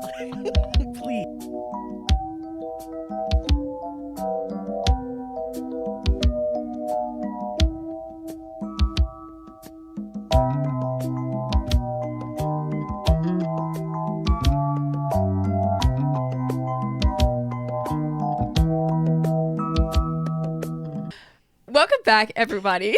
Please. Welcome back, everybody.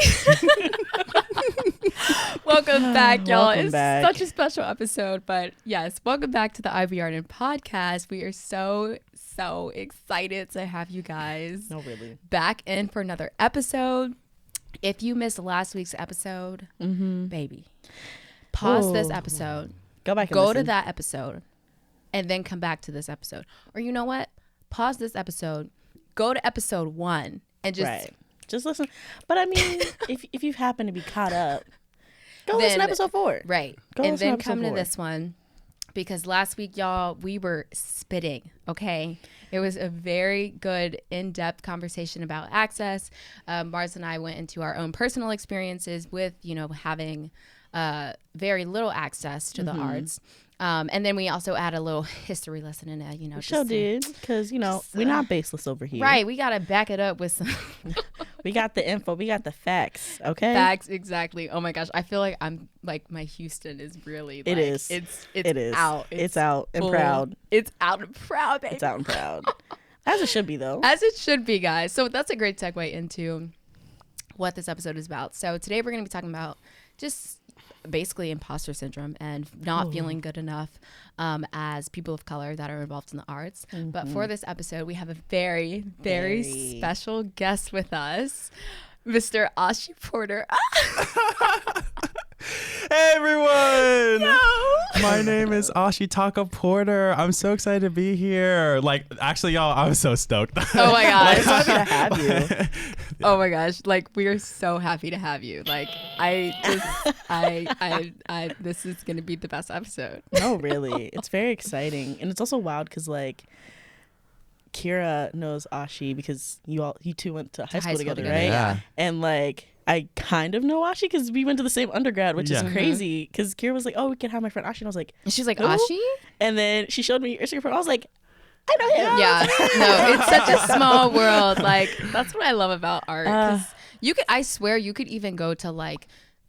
Welcome back, y'all. Welcome It's back. such a special episode, but yes, welcome back to the i.B.Artin podcast. We are so excited to have you guys back in for another episode. If you missed last week's episode, baby, pause this episode, Go back and go listen. to that episode, and then come back to this episode. Or you know what? Pause this episode, go to episode 1, and just listen. But I mean, if you happen to be caught up, go Then- listen to episode 4. Right. Go And listen to then episode come to 4. this one, because last week, y'all, we were spitting, okay? It was a very good, in-depth conversation about access. Mars and I went into our own personal experiences with, having very little access to the arts. And then we also add a little history lesson in it, We sure did, because, we're not baseless over here. Right. We got to back it up with some We got the info. We got the facts, okay? facts. Exactly. Oh, my gosh. I feel like I'm like my Houston is really like, It is. It is out. It's out and full. proud. It's out and proud, baby. It's out and proud. As it should be, though. As it should be, guys. So that's a great segue into what this episode is about. So today we're going to be talking about just basically imposter syndrome and not feeling good enough as people of color that are involved in the arts. But for this episode, we have a very, very special guest with us, Mr. Ashitaka Porter. Hey everyone! Yo! My name is Ashitaka Porter. I'm so excited to be here. Actually, y'all, I was so stoked. Oh my gosh. It's happy to have you. Oh my gosh. We are so happy to have you. This is going to be the best episode. No, really. It's very exciting. And it's also wild because, Kira knows Ashi because you two went to high school together, right? Yeah. And, I kind of know Ashi because we went to the same undergrad, which is crazy. Because Kira was like, "Oh, we can have my friend Ashi," and I was like, And she's like, "Who?" Ashi? And then she showed me your Instagram. I was like, "I know him." Yeah. No, it's such a small world. That's what I love about art. 'Cause I swear you could even go to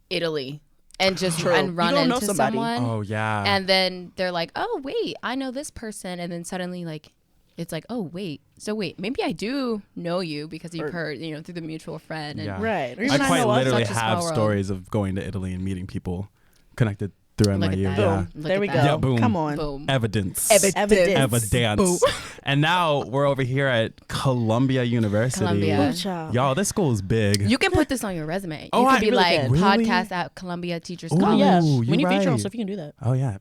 Italy and just True. and run You don't know into somebody. someone. Oh yeah. And then they're like, "Oh, wait, I know this person." And then suddenly it's like, "Oh, wait. So wait, maybe I do know you because you've heard, through the mutual friend." And Yeah. Right. Or I even quite know us. literally Such a small have world. stories of going to Italy and meeting people connected throughout Look my at year. that. Yeah. Boom. Look There at we that. go. Yeah, boom. Come on. Boom. Evidence. Evidence. Boom. And now we're over here at Columbia University. Columbia. Ooh, child. Y'all, this school is big. You can put this on your resume. Oh, You I could be really like can. Really? podcast at Columbia Teachers Ooh. Oh, College. yeah. you When you feature on right. stuff, you can do that. Oh yeah.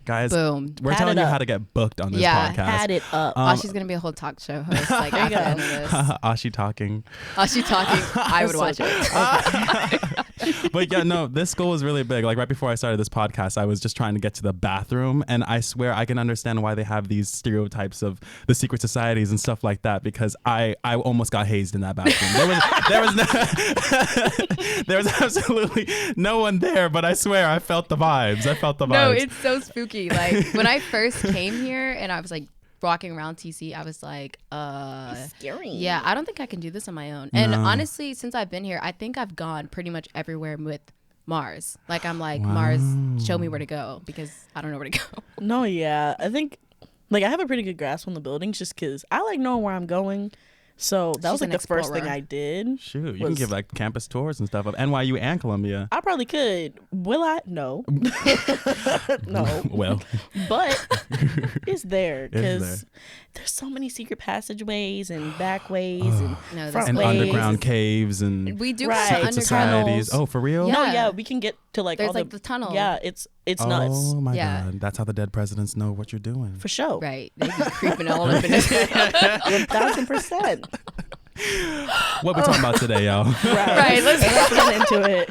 Guys, Boom. we're Pad telling it you up. how to get booked on this Yeah. podcast. Had it up. She's gonna be a whole talk show host. After you the go. end of this. Ashi talking. She talking. I would watch it. But yeah, no, this school is really big. Right before I started this podcast, I was just trying to get to the bathroom, and I swear I can understand why they have these stereotypes of the secret societies and stuff like that, because I almost got hazed in that bathroom. There was absolutely no one there, but I swear I felt the vibes. No, it's so spooky. When I first came here and I was walking around TC, I was like, Scary. yeah, I don't think I can do this on my own. And honestly, since I've been here, I think I've gone pretty much everywhere with Mars. I'm like, Mars, show me where to go, because I don't know where to go. No, yeah. I think, I have a pretty good grasp on the buildings just because I like knowing where I'm going. So that was She's an the first thing explorer. I did. Shoot, you can give campus tours and stuff of NYU and Columbia. I probably could. Will I? No. No. Well, But it's there It's because there's so many secret passageways and back ways and No, front and ways. underground caves and We do Right. have secret underground. societies. Oh, for real? Yeah. No, yeah, we can get to There's all the tunnel. Yeah, it's nuts. Oh my Yeah. God, that's how the dead presidents know what you're doing. For sure. Right. They be creeping all up in this. 1000%. What we talking about today, y'all? Right. Let's get into it.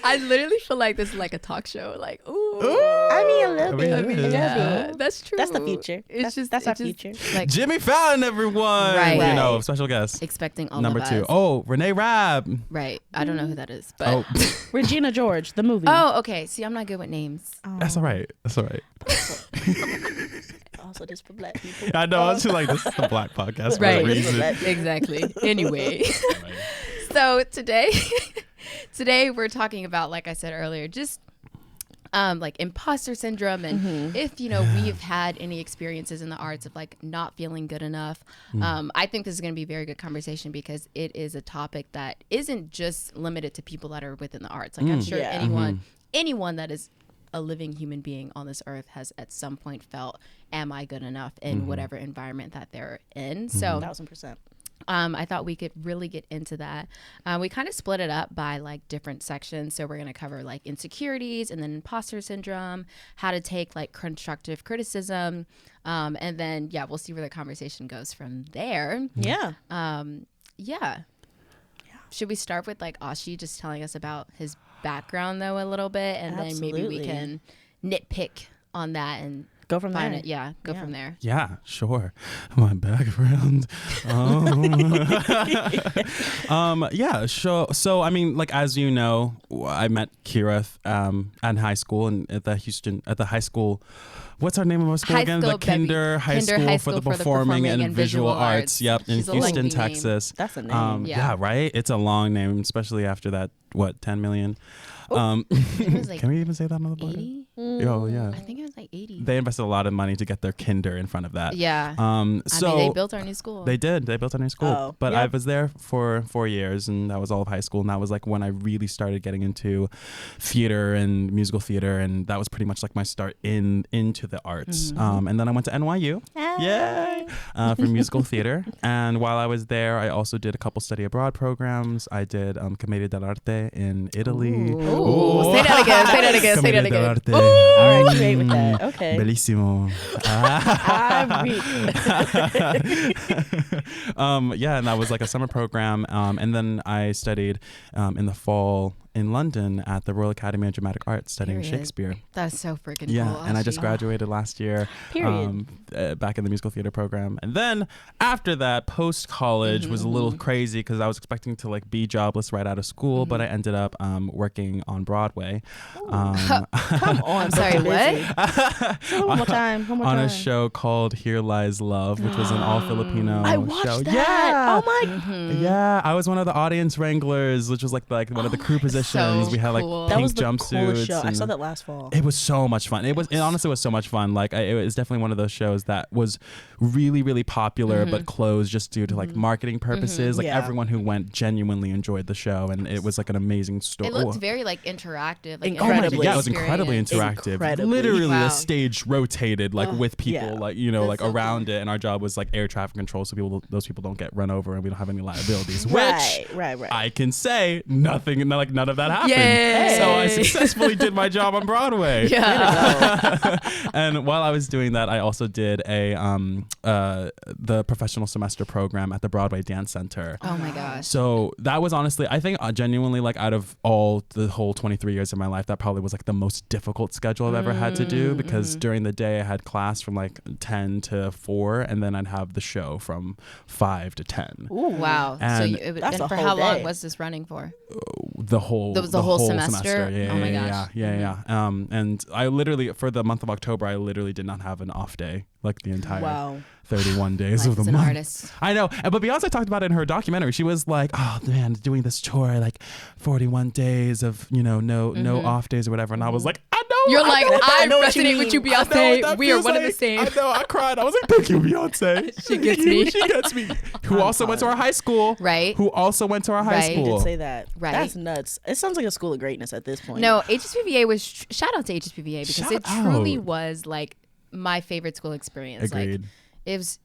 I literally feel like this is like a talk show. Ooh. I mean, a little bit. Yeah. A little Yeah, bit. that's true. That's the future. It's That's our future. Like Jimmy Fallon, everyone. Right. You Right. know, special guest. expecting all Number of 2. us. Oh, Renee Rabb. Right. I don't know who that is, but Oh, Regina George, the movie. oh, okay. See, I'm not good with names. that's all right. That's all right. also just for black people. I know. I was just like, this is the black podcast for Right. a reason. Exactly. Anyway, so today we're talking about, like I said earlier, just like imposter syndrome, and if we've had any experiences in the arts of like not feeling good enough. I think this is going to be a very good conversation because it is a topic that isn't just limited to people that are within the arts. Like I'm sure anyone that is a living human being on this earth has at some point felt, am I good enough in whatever environment that they're in? So 1000%. I thought we could really get into that. We kind of split it up by like different sections. So we're going to cover like insecurities and then imposter syndrome, how to take like constructive criticism. And then, we'll see where the conversation goes from there. Yeah. Should we start with like Ashi just telling us about his background though a little bit, and then maybe we can nitpick on that and go from there. Go from there. Yeah, sure. My background. Sure. So I mean, like, as you know, I met Kira in high school and at the high school. What's our name of our school again? The High School for the Performing and Visual Arts. Yep, in Houston, Texas. That's a name. Yeah, right. It's a long name, especially after that. What, 10 million? It was like, can we even say that on the board? 80? Oh yeah. I think it was like 80. They invested a lot of money to get their kinder in front of that. Yeah. So I mean, they built our new school. They did. They built our new school. Oh, but yep. I was there for 4 years, and that was all of high school. And that was like when I really started getting into theater and musical theater, and that was pretty much like my start into the arts. And then I went to NYU. Yay! For musical theater. And while I was there, I also did a couple study abroad programs. I did Commedia dell'arte in Italy. Ooh. Say that again. Say that again. Say that Commedia again. dell'arte. All right, you ate with that. Okay. Bellissimo. And that was like a summer program. And then I studied in the fall in London at the Royal Academy of Dramatic Arts studying Shakespeare. That's so freaking Yeah, cool. and I just graduated last year. Period. Back in the musical theater program. And then after that, post-college was a little crazy because I was expecting to like be jobless right out of school, but I ended up working on Broadway. Come on. I'm sorry, what? Say one more time. On a show called Here Lies Love, which was an all-Filipino I watched show. that. Yeah. Oh my. Yeah, I was one of the audience wranglers, which was like one of the crew positions. So we had like cool. That pink was the coolest jumpsuits. show. I and saw that last fall. It was so much fun. It honestly was so much fun. Like it was definitely one of those shows that was really, really popular, but closed just due to like marketing purposes. Like everyone who went genuinely enjoyed the show, and it was like an amazing story. It looked very like interactive. Like, Incredibly. Yeah, it was incredibly interactive. Incredibly. Literally, Wow. the stage rotated like with people, Yeah. like like so around it, and our job was like air traffic control, so those people don't get run over, and we don't have any liabilities. Right. I can say nothing, like none of that happened. Yay. So I successfully did my job on Broadway. Yeah. And while I was doing that, I also did the professional semester program at the Broadway Dance Center. Oh my gosh. So that was honestly, I think genuinely, like out of all the whole 23 years of my life, that probably was like the most difficult schedule I've ever had to do, because during the day I had class from like 10 to 4, and then I'd have the show from 5 to 10. Ooh. Wow. And that's and a for whole how long day. was this running for? The whole semester? Yeah, Oh my yeah, gosh. yeah. And I literally, for the month of October, I literally did not have an off day, like the entire 31 days Life of the as an month. artist. I know, but Beyonce talked about it in her documentary. She was like, "Oh man, doing this tour, like 41 days of no off days or whatever." And I was like, "I know." You're like, I know what you resonate with you, mean. I know what Beyonce. that We are feels one like. and the same. I know. I cried. I was like, "Thank you, Beyonce." She gets me. She gets me. Who also went to our high school? Right. Who also went to our high Right. You school? did say that. Right. That's nuts. It sounds like a school of greatness at this point. No, HSPVA was shout out to HSPVA because Shout it truly out. was like my favorite school experience. Agreed. Like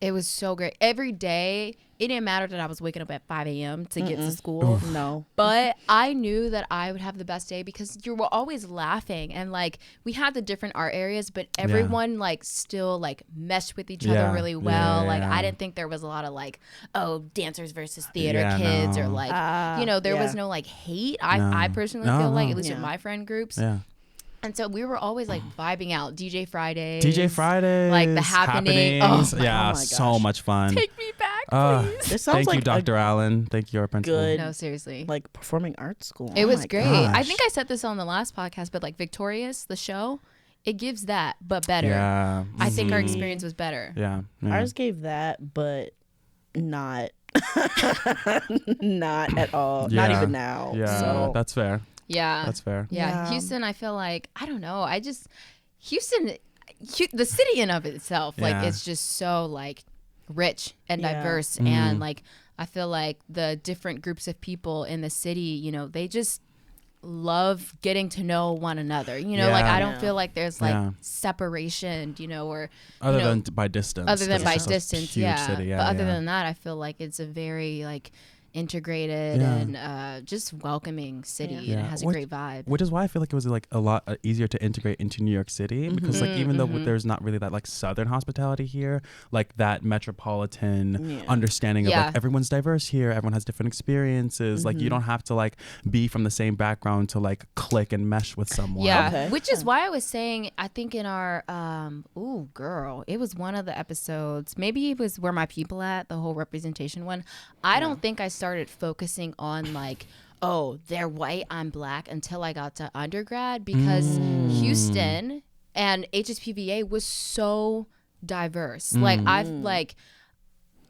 it was so great. Every day, it didn't matter that I was waking up at 5 a.m. to get to school. No. But I knew that I would have the best day because you were always laughing, and like we had the different art areas, but everyone like still like meshed with each other really well. Like I didn't think there was a lot of like, dancers versus theater kids or like there was no like hate. I personally feel like, at least with my friend groups. Yeah. And so we were always like vibing out. DJ Fridays. Like the happening. Oh happenings. my- yeah, oh my so gosh. much fun. Take me back, please. This sounds Thank you, like Dr. Allen. Thank you, our principal. good No, seriously. like performing arts school. It Oh was my great. gosh. I think I said this on the last podcast, but like Victorious, the show, it gives that, but better. Yeah. I think our experience was better. Yeah. Ours gave that, but not not at all. Not even now. Yeah, So that's fair. Yeah. That's fair. Yeah. Houston, I feel like, I don't know. Houston, the city in of itself, like, it's just so, like, rich and diverse. And, like, I feel like the different groups of people in the city, you know, they just love getting to know one another. You know, like, I don't feel like there's, like, separation, you know, or other than by distance. Other than by it's distance, huge city. But other than that, I feel like it's a very, like, integrated and just welcoming city, and it has a great vibe. Which is why I feel like it was like a lot easier to integrate into New York City, because like even though there's not really that like Southern hospitality here, like that metropolitan understanding of like everyone's diverse here, everyone has different experiences, like you don't have to like be from the same background to like click and mesh with someone. Which is why I was saying, I think in our it was one of the episodes, maybe it was Where My People At, the whole representation one. I don't think I started focusing on like, oh, they're white, I'm black, until I got to undergrad, because Houston and HSPVA was so diverse. I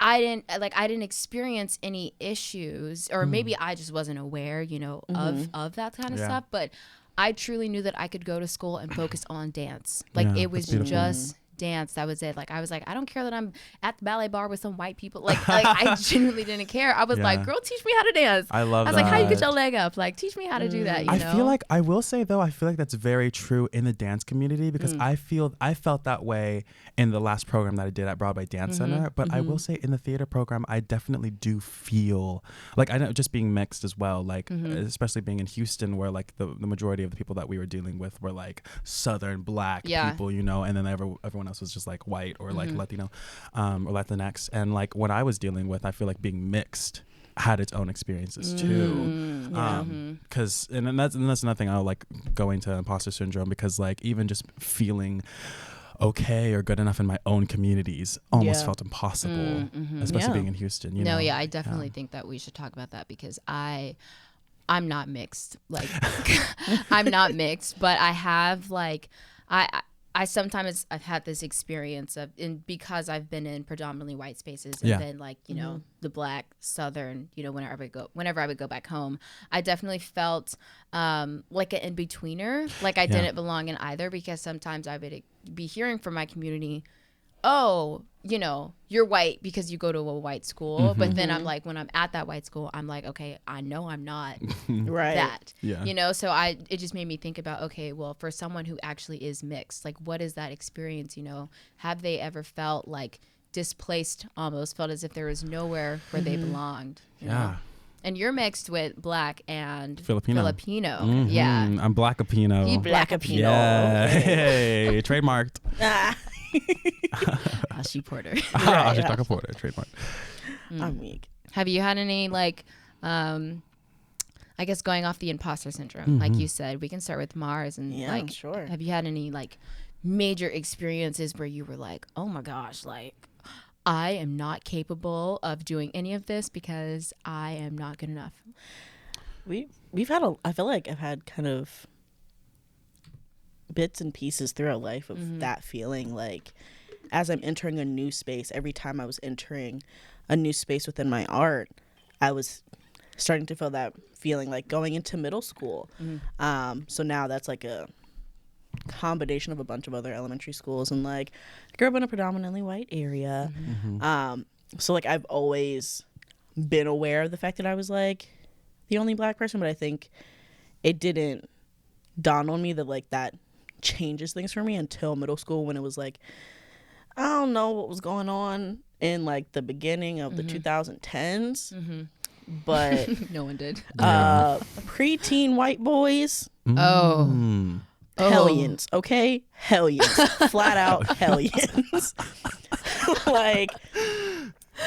didn't experience any issues, or maybe I just wasn't aware, you know, of that kind of stuff. But I truly knew that I could go to school and focus on dance. Like it was just dance. That was it. Like I was like, I don't care that I'm at the ballet bar with some white people. Like I genuinely didn't care. I was like, girl, teach me how to dance. I was like, how you get your leg up? Like, teach me how to do that. You know? I feel like, I will say though, I feel like that's very true in the dance community, because I felt that way in the last program that I did at Broadway Dance Center. But I will say in the theater program, I definitely do feel like, I know, just being mixed as well, like especially being in Houston, where like the majority of the people that we were dealing with were like Southern black people, you know, and then everyone else was just like white or like Latino or Latinx. And like what I was dealing with, I feel like being mixed had its own experiences too. Because and that's another thing, I'll like go into imposter syndrome, because like even just feeling okay or good enough in my own communities almost felt impossible, especially being in Houston, you know? I definitely think that we should talk about that, because I'm not mixed. Like I'm not mixed, but I have like I sometimes I've had this experience of, because I've been in predominantly white spaces, and then like, you know, the black Southern, you know, whenever I would go back home, I definitely felt like an in-betweener. Like I didn't belong in either, because sometimes I would be hearing from my community, oh, you know, you're white because you go to a white school. But then I'm like, when I'm at that white school, I'm like, okay, I know I'm not that, you know? So it just made me think about, okay, well, for someone who actually is mixed, like what is that experience, you know? Have they ever felt like displaced, almost felt as if there was nowhere where they belonged? You know? And you're mixed with black and Filipino. Yeah. I'm Blackapino. You Blackapino. Yeah. Hey, trademarked. Ashitaka Porter. Ashitaka Porter, trademark. I'm weak. Have you had any like, I guess going off the imposter syndrome, like you said, we can start with Mars, and like, sure. Have you had any like major experiences where you were like, oh my gosh, like I am not capable of doing any of this because I am not good enough? We've had I feel like I've had kind of bits and pieces throughout life of that feeling, like as I'm entering a new space, every time I was entering a new space within my art, I was starting to feel that feeling, like going into middle school. So now that's like a combination of a bunch of other elementary schools, and like I grew up in a predominantly white area. So like I've always been aware of the fact that I was like the only black person, but I think it didn't dawn on me that like that changes things for me until middle school, when it was like, I don't know what was going on in like the beginning of the 2010s, but no one did. Preteen white boys, hellions, okay, hellions, flat out hellions. Like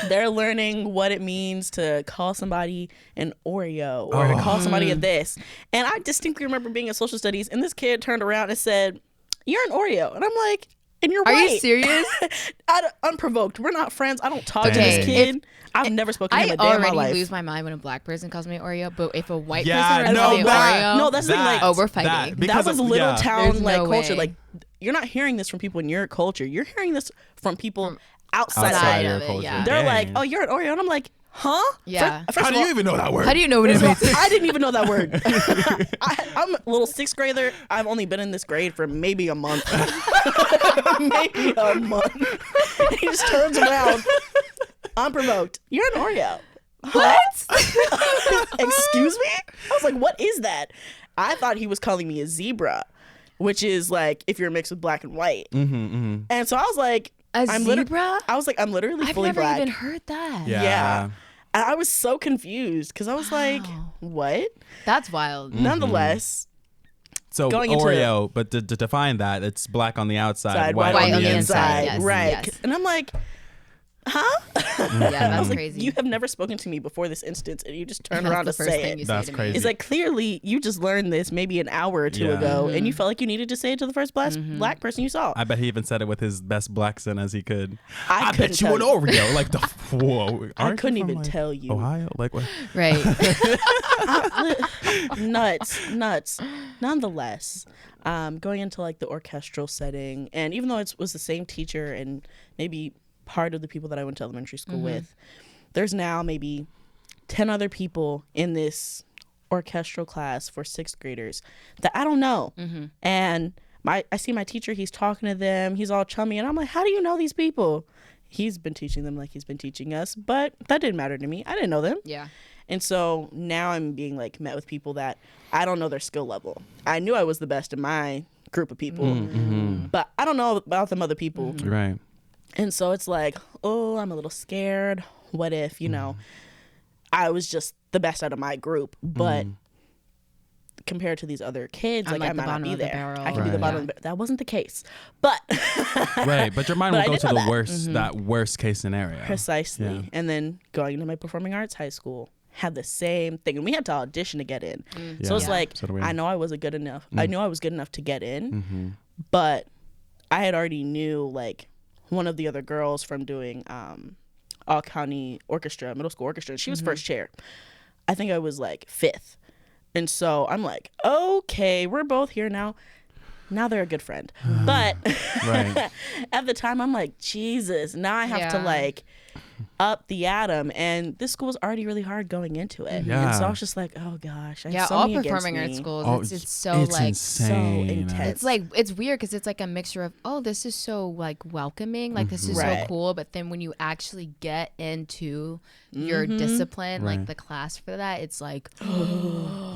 they're learning what it means to call somebody an Oreo or to call somebody a this. And I distinctly remember being in social studies, and this kid turned around and said, "You're an Oreo." And I'm like, and you're white. Are you serious? Unprovoked. We're not friends. I don't talk to this kid. I've never spoken to him a day in my life. I already lose my mind when a black person calls me Oreo, but if a white Yeah, person were to no, call me that- Oreo, No, that's the thing. Like, oh, we're fighting. that was little town There's like no culture. way. Like you're not hearing this from people in your culture. You're hearing this from people outside outside of of it. it, yeah. They're Dang. like, oh, you're an Oreo. And I'm like, huh? Yeah. First How of do all, you even know that word? How do you know what it First of means? all, I didn't even know that word. I'm a little sixth grader. I've only been in this grade for maybe a month. Maybe a month. He just turns around, unprovoked. You're an Oreo. What? Excuse me? I was like, what is that? I thought he was calling me a zebra, which is like if you're mixed with black and white. And so I was like, Zebra? I was like, I'm literally I've fully never black. even heard that. Yeah. And I was so confused because I was like, what? That's wild. Nonetheless, So going into- Oreo, but to define that, it's black on the outside, white, white on the inside. Yes, right. yes. And I'm like, huh? Yeah, that's crazy. You have never spoken to me before this instance, and you just turn That's around the to first say thing it. you say That's to me. crazy. It's like, clearly you just learned this maybe an hour or two Yeah. ago, and you felt like you needed to say it to the first black person you saw. I bet he even said it with his best black accent as he could. I I couldn't bet you tell an you. Oreo. Like the whoa. I Aren't you couldn't from, even like, tell you. Ohio, like what? Right. nuts. Nonetheless, going into like the orchestral setting, and even though it was the same teacher and maybe part of the people that I went to elementary school with, there's now maybe 10 other people in this orchestral class for sixth graders that I don't know. And I see my teacher, he's talking to them, he's all chummy, and I'm like, how do you know these people? He's been teaching them like he's been teaching us, but that didn't matter to me. I didn't know them. Yeah. And so now I'm being like met with people that I don't know their skill level. I knew I was the best in my group of people, but I don't know about them other people. Right. And so it's like, oh, I'm a little scared. What if, I was just the best out of my group, but compared to these other kids, I'm like I like the might not bottom be of the there. barrel. I can be the Right. bottom of the barrel. That wasn't the case. But Right. But your mind But will I go did to know the that. worst, that worst case scenario. precisely. Yeah. And then going into my performing arts high school, had the same thing. And we had to audition to get in. So it's Yeah. like, So do we. I know I wasn't good enough. I knew I was good enough to get in, but I had already knew like one of the other girls from doing all county orchestra, middle school orchestra. She was first chair. I think I was like fifth. And so I'm like, okay, we're both here now. Now they're a good friend. But Right. at the time, I'm like, Jesus, now I have to Yeah. like up the atom. And this school was already really hard going into it. And so Yeah. I was just like, oh gosh. I have Yeah, so all many against performing arts me. schools, Oh, it's so it's like insane. so intense. it's like it's weird because it's like a mixture of, oh, this is so like welcoming, like this is Right. so cool, but then when you actually get into your discipline, like Right. the class for that, it's like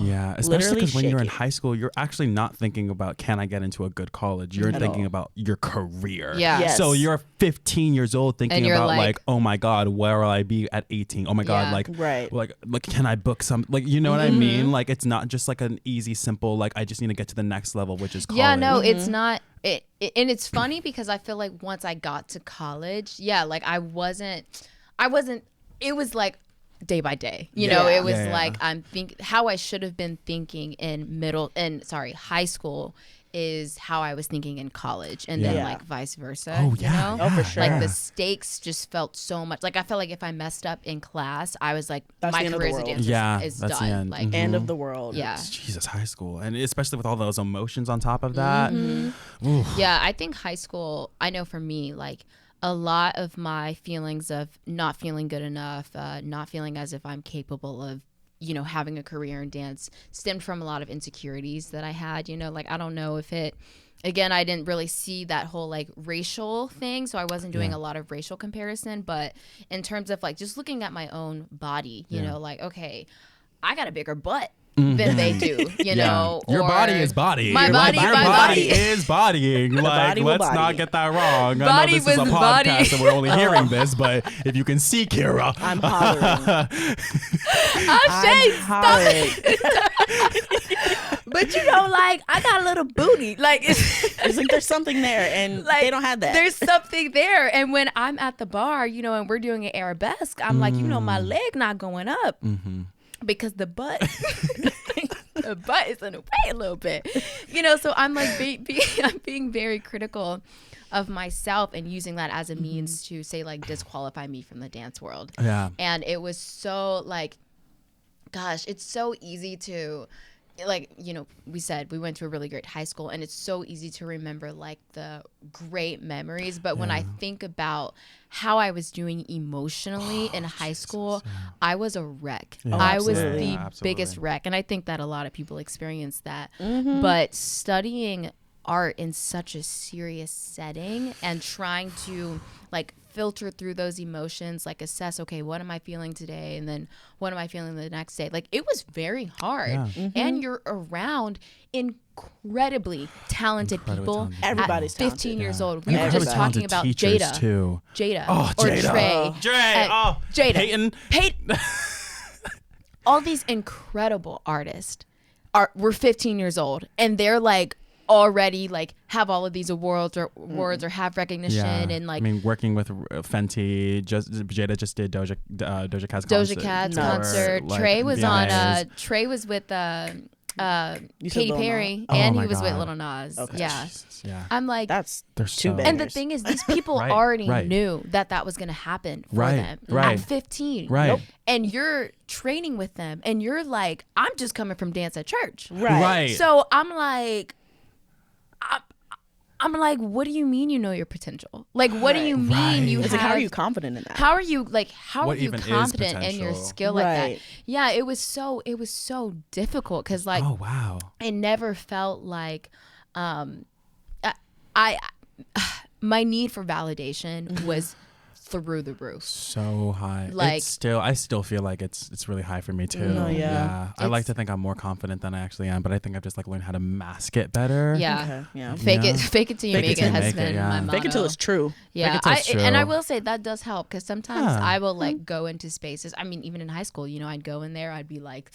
Yeah, especially Literally because when you're in shaking. high school, you're actually not thinking about can I get into a good college. You're At thinking all. about your career. Yeah. Yes. So you're 15 years old thinking you're about like- like, oh my God, where will I be at 18? Oh my God, Yeah. like, Right. like can I book some? Like, you know what I mean? Like, it's not just like an easy, simple like I just need to get to the next level, which is college. yeah, no, it's not. And it's funny because I feel like once I got to college, yeah, like I wasn't. It was like day by day, you know. Yeah. It was Yeah, yeah. like how I should have been thinking in high school is how I was thinking in college, and then Yeah. like vice versa. Oh, you yeah, know? Oh, for sure. Like the stakes just felt so much. Like I felt like if I messed up in class, I was like, That's my the end of the career as a world. dancer Yeah, is that's the done. end. Like, End of the world. yeah. Jesus, high school, and especially with all those emotions on top of that. Yeah, I think high school, I know for me, like a lot of my feelings of not feeling good enough, not feeling as if I'm capable of, having a career in dance stemmed from a lot of insecurities that I had, like I don't know if again, I didn't really see that whole like racial thing. So I wasn't doing Yeah. a lot of racial comparison, but in terms of like just looking at my own body, you Yeah. know, like, okay, I got a bigger butt than they do, you know. Your body or is bodying. My body, your my body body. is bodying. Like, body will let's body. not get that wrong. I Body know this is a was podcast body. and we're only hearing this, but if you can see Kira, I'm hollering. Shay, I'm hollering. but like I got a little booty. Like It's like there's something there, and like they don't have that. There's something there. And when I'm at the bar, and we're doing an arabesque, I'm like, my leg not going up because the butt. The butt is in the way a little bit, so I'm like I'm being very critical of myself and using that as a means to say like disqualify me from the dance world. yeah. And it was so like, gosh, it's so easy to like, you know, we said we went to a really great high school, and it's so easy to remember like the great memories. But when I think about how I was doing emotionally in high school, I was a wreck. I was the biggest wreck. And I think that a lot of people experience that. But studying art in such a serious setting and trying to like filter through those emotions, like assess, okay, what am I feeling today, and then what am I feeling the next day, like it was very hard. And you're around incredibly talented people. Everybody's at 15 talented. years old. We were just talking about Jada too. Or Jada. Jada. Peyton. All these incredible artists were 15 years old, and they're like already like have all of these awards or have recognition. And like, I mean, working with Fenty, Jada just did Doja Cat's concert. Like, Trey was Trey was with Katy Perry, and he was with Lil Nas. Yeah. I'm like, they're too bad. And the thing is, these people already knew that was going to happen for them at 15. Nope. And you're training with them, and you're like, I'm just coming from dance at church. So I'm like, what do you mean you know your potential? Like, what do you mean you have? Like, how are you confident in that? How are you confident in your skill like that? Yeah, it was so difficult because like, it never felt like, I my need for validation was through the roof. So high. Like, I still feel like it's really high for me too. I like to think I'm more confident than I actually am, but I think I've just like learned how to mask it better. Fake it till you make it has been my motto. Fake it till it's true. And I will say that does help, because sometimes I will like go into spaces. I mean, even in high school, you know, I'd go in there, I'd be like,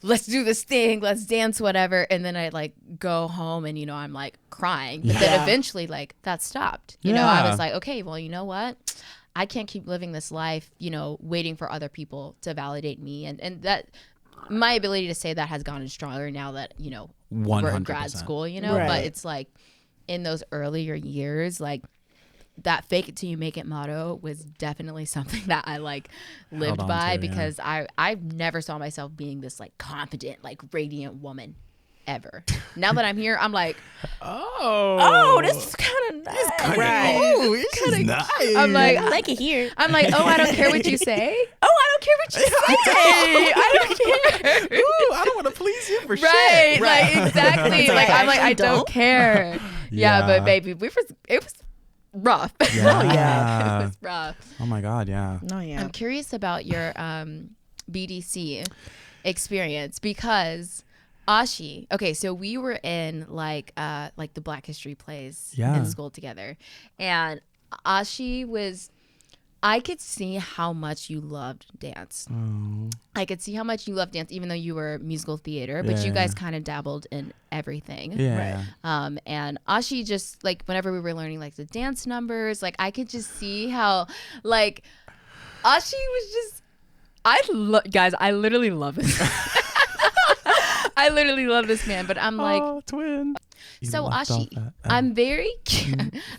let's do this thing, let's dance, whatever. And then I'd like go home and, you know, I'm like crying. But then eventually like that stopped. You know, I was like, okay, well, you know what? I can't keep living this life, you know, waiting for other people to validate me. And that my ability to say that has gotten stronger now that, you know, 100%. we're in grad school, you know, but it's like in those earlier years, like that fake it till you make it motto was definitely something that I like lived by, because I never saw myself being this like confident, like radiant woman ever. Now that I'm here, I'm like, this is kind of nice. It's kind of nice. I'm like, I like it here. I'm like, I don't care what you say. I don't care what you say. I don't care. Ooh, I don't want to please you for shit. Like exactly. Like I'm like, I don't care. But baby, it was rough. It was rough. Oh my God, I'm curious about your BDC experience, because Ashi, okay, so we were in like the Black History plays in school together, and Ashi I could see how much you loved dance. I could see how much you loved dance, even though you were musical theater, but you guys kind of dabbled in everything. And Ashi just like, whenever we were learning like the dance numbers, like I could just see how like Ashi was just, guys, I literally love this. I literally love this man, but I'm like, twin. So Ashi, I'm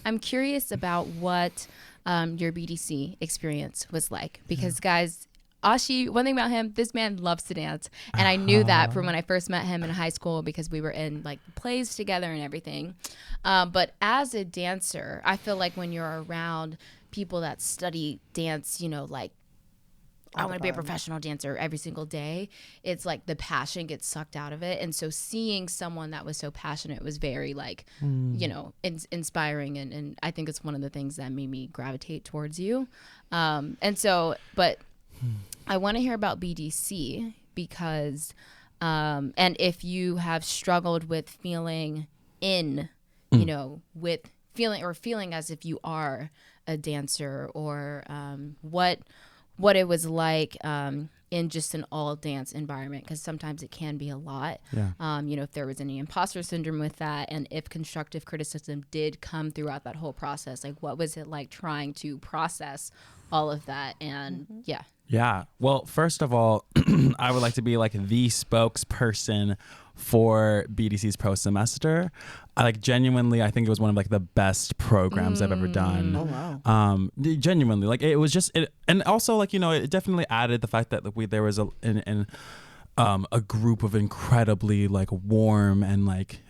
I'm curious about what your BDC experience was like, because guys, Ashi, one thing about him, this man loves to dance, and I knew that from when I first met him in high school, because we were in like plays together and everything. But as a dancer, I feel like when you're around people that study dance, you know, like I want to be a professional dancer every single day, it's like the passion gets sucked out of it. And so seeing someone that was so passionate was very like, you know, inspiring. And I think it's one of the things that made me gravitate towards you. And so, but I want to hear about BDC, because, and if you have struggled with feeling you know, with feeling as if you are a dancer, or what it was like in just an all dance environment, because sometimes it can be a lot. You know, if there was any imposter syndrome with that, and if constructive criticism did come throughout that whole process, like what was it like trying to process all of that? And well, first of all, I would like to be like the spokesperson for BDC's pro semester. I like genuinely, I think it was one of like the best programs I've ever done. Oh wow. Genuinely, like it was just it, and also like, you know, it definitely added the fact that there was a group of incredibly like warm and like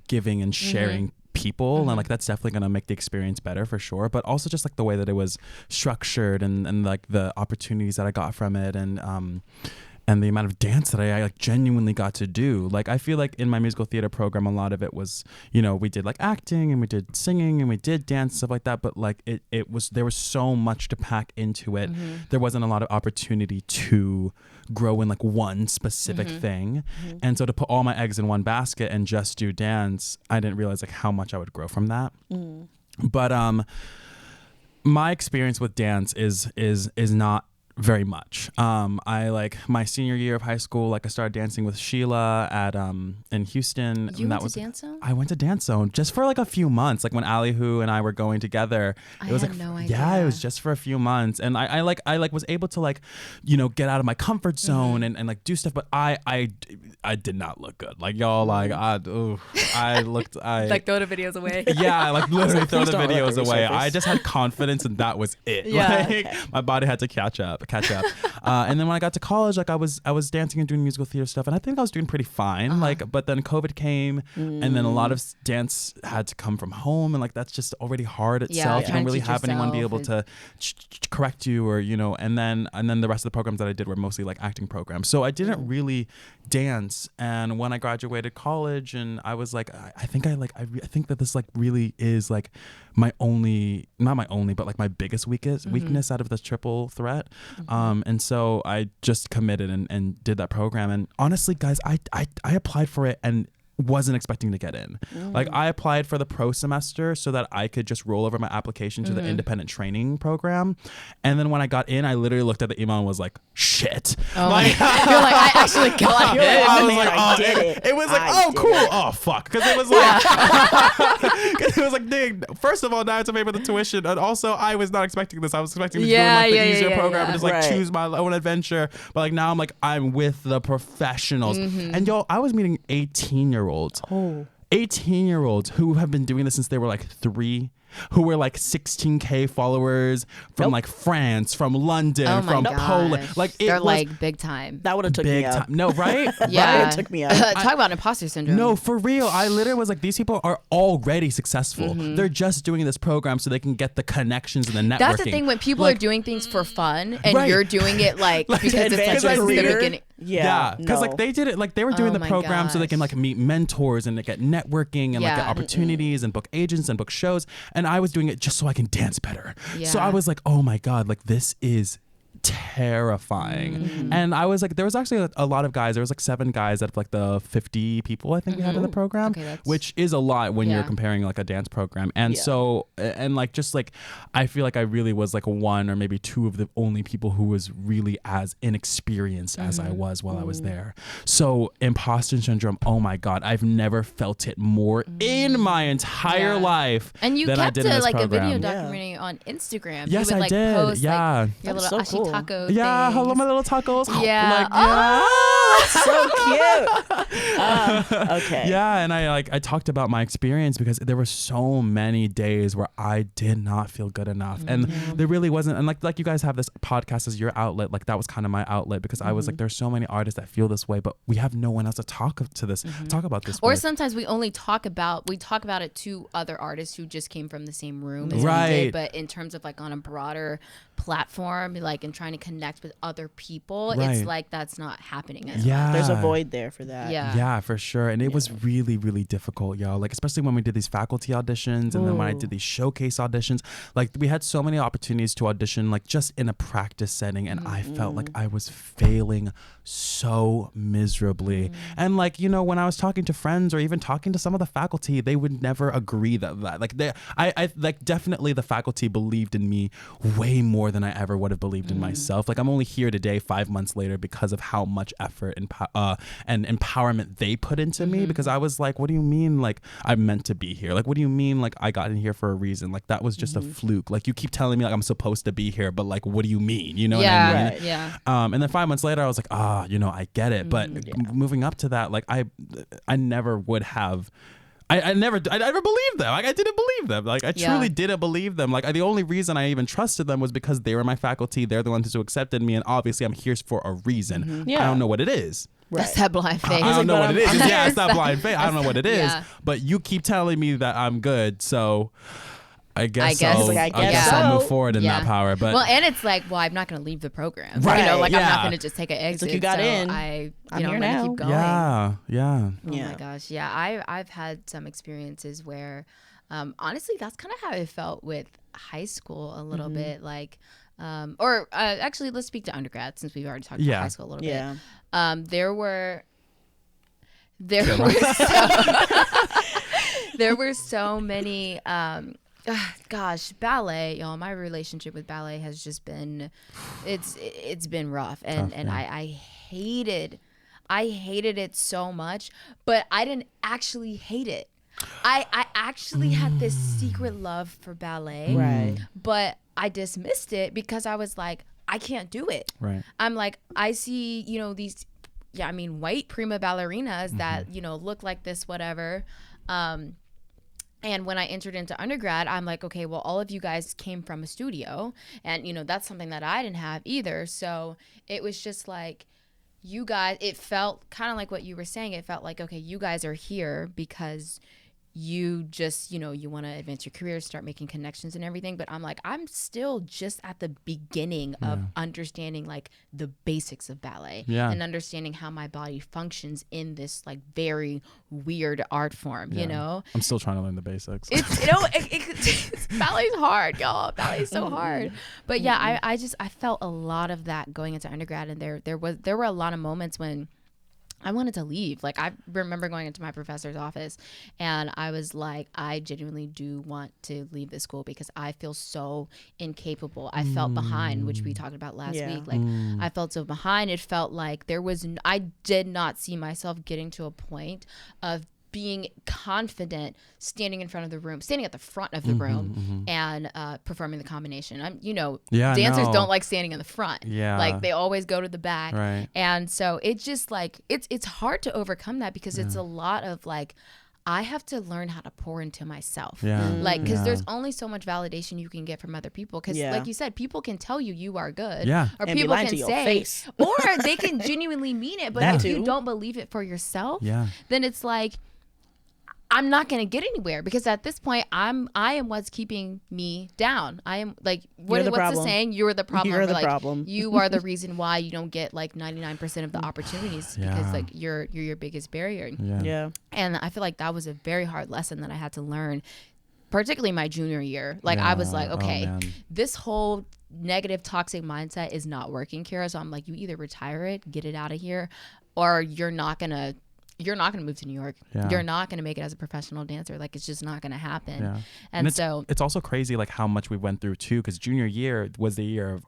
giving and sharing people, and like that's definitely going to make the experience better for sure, but also just like the way that it was structured and like the opportunities that I got from it, and the amount of dance that I like genuinely got to do. Like I feel like in my musical theater program, a lot of it was, you know, we did like acting and we did singing and we did dance, stuff like that, but like it was, there was so much to pack into it. There wasn't a lot of opportunity to grow in like one specific thing. And so to put all my eggs in one basket and just do dance, I didn't realize like how much I would grow from that. But my experience with dance is not very much. I like my senior year of high school, like I started dancing with Sheila at in Houston. You went to Dance Zone? I went to Dance Zone just for like a few months, like when Alihu and I were going together. It was had like no idea. yeah, it was just for a few months, and I was able to like, you know, get out of my comfort zone and like do stuff, but I did not look good. Like y'all, like I looked like throw the videos away. Yeah, like literally throw the Please don't let videos the away. resurface. I just had confidence and that was it. Yeah. Like, my body had to catch up. And then when I got to college, like I was dancing and doing musical theater stuff, and I think I was doing pretty fine. Like, but then COVID came, and then a lot of dance had to come from home, and like that's just already hard itself. You trying don't to really teach have anyone be yourself able to correct you, or you know. And then the rest of the programs that I did were mostly like acting programs, so I didn't really dance. And when I graduated college, and I was like, I think that this like really is like my only, not my only, but like my biggest weakness out of this triple threat. And so I just committed and did that program. And honestly, guys, I applied for it and wasn't expecting to get in. Like I applied for the pro semester so that I could just roll over my application to the independent training program. And then when I got in, I literally looked at the email and was like, shit. Oh like, You're like, I actually got it. I was Man, like, I oh, did it. it was like, I oh, did cool. it. Oh, fuck. Because it was like, it was like, dang, first of all, now I have to pay for the tuition. And also, I was not expecting this. I was expecting to do like the easier program and just like choose my own adventure. But like now I'm with the professionals. And y'all, I was meeting 18-year-olds. 18-year-olds who have been doing this since they were like 3, who were like 16K followers from like France, from London, from Poland. Like they're like big time. That would have took me out. No, right? Yeah, It took me out. Talk about imposter syndrome. No, for real. I literally was like, these people are already successful. They're just doing this program so they can get the connections and the networking. That's the thing when people are doing things for fun and Right. you're doing it like because it's advance like your the career. beginning. Yeah, because like they did it, like they were doing Oh the my program so they can like meet mentors and get networking and like get Yeah. opportunities and book agents and book shows. And I was doing it just so I can dance better. So Yeah. I was like, oh my God, like this is terrifying. And I was like, there was actually a lot of guys. There was like 7 guys out of like the 50 people I think we had in the program, Okay, that's- which is a lot when you're Yeah. comparing like a dance program. And Yeah. so, and like just like I feel like I really was like 1 or maybe 2 of the only people who was really as inexperienced as I was while I was there. So imposter syndrome, oh my God, I've never felt it more in my entire Yeah. life And you than I kept did in this like a video program. documentary on Instagram. Yes, you would, I like, did. Post, Yeah. like, your That's little so cool. Ashitaka Yeah, things. hello my little tacos. Yeah. Like, yeah. So cute. Okay. Yeah, and I talked about my experience because there were so many days where I did not feel good enough, and there really wasn't. And like you guys have this podcast as your outlet, like that was kind of my outlet because I was like, there's so many artists that feel this way, but we have no one else to talk about this. Or with. sometimes we only talk about it to other artists who just came from the same room as we Right. did, but in terms of like on a broader platform, like and trying to connect with other people, Right. it's like that's not happening as Yeah, There's a void there for that. Yeah. Yeah, for sure. And it was really, really difficult, y'all. Like, especially when we did these faculty auditions and then when I did these showcase auditions, like we had so many opportunities to audition, like just in a practice setting. And I felt like I was failing so miserably. And like, you know, when I was talking to friends or even talking to some of the faculty, they would never agree that like I like definitely the faculty believed in me way more than I ever would have believed in myself. Like I'm only here today 5 months later because of how much effort and empowerment they put into me, because I was like, what do you mean like I'm meant to be here? Like what do you mean like I got in here for a reason? Like that was just a fluke. Like you keep telling me like I'm supposed to be here, but like what do you mean? You know what I mean? Right. Yeah. And then 5 months later I was like, you know, I get it. But moving up to that, like I never would have I never believed them. Like I didn't believe them. Like I truly didn't believe them. Like the only reason I even trusted them was because they were my faculty. They're the ones who accepted me, and obviously I'm here for a reason. Mm-hmm. I don't know what it is. Right. That's that blind faith. I don't know what it is. Yeah, it's not blind faith. I don't know what it is. Yeah. But you keep telling me that I'm good, so I guess I'll move forward in that power. But well, and it's like, well, I'm not going to leave the program. Right. You know, like I'm not going to just take an exit. Like you got in. I'm here going now. to keep going. Yeah. Oh my gosh. Yeah. I've had some experiences where, honestly, that's kind of how I felt with high school a little bit. Like, actually, let's speak to undergrad since we've already talked about high school a little bit. There were so many. Gosh, ballet, y'all. My relationship with ballet has just been, it's been rough, and I hated it so much. But I didn't actually hate it. I actually had this secret love for ballet, right? But I dismissed it because I was like, I can't do it. Right. I'm like, I see, these, white prima ballerinas that, look like this, whatever. And when I entered into undergrad, I'm like, okay, well, all of you guys came from a studio, and, that's something that I didn't have either. So it was just like, you guys, it felt kind of like what you were saying. It felt like, okay, you guys are here because you just, you want to advance your career, start making connections and everything. But I'm like, I'm still just at the beginning of understanding like the basics of ballet and understanding how my body functions in this like very weird art form, I'm still trying to learn the basics. It's ballet's hard, y'all. Ballet's so hard. But yeah, I felt a lot of that going into undergrad, and there were a lot of moments when I wanted to leave. Like, I remember going into my professor's office and I was like, I genuinely do want to leave this school because I feel so incapable. I felt behind, which we talked about last week. Like, I felt so behind. It felt like I did not see myself getting to a point of being confident standing at the front of the room and performing the combination. Dancers don't like standing in the front. Like they always go to the back. Right. And so it's just like it's hard to overcome that because it's a lot of like, I have to learn how to pour into myself. Like, because there's only so much validation you can get from other people. Because like you said, people can tell you are good. Or and people can say, or they can genuinely mean it. But if you don't believe it for yourself, then it's like, I'm not going to get anywhere because at this point I am what's keeping me down. I am like, what's the saying? You're the problem. You're the problem. You are the reason why you don't get like 99% of the opportunities because like you're your biggest barrier. And I feel like that was a very hard lesson that I had to learn, particularly my junior year. Like I was like, okay, this whole negative toxic mindset is not working, Kira. So I'm like, you either retire it, get it out of here, or you're not gonna move to New York. You're not going to make it as a professional dancer. Like, it's just not going to happen. And so it's also crazy, like how much we went through too. Because junior year was the year of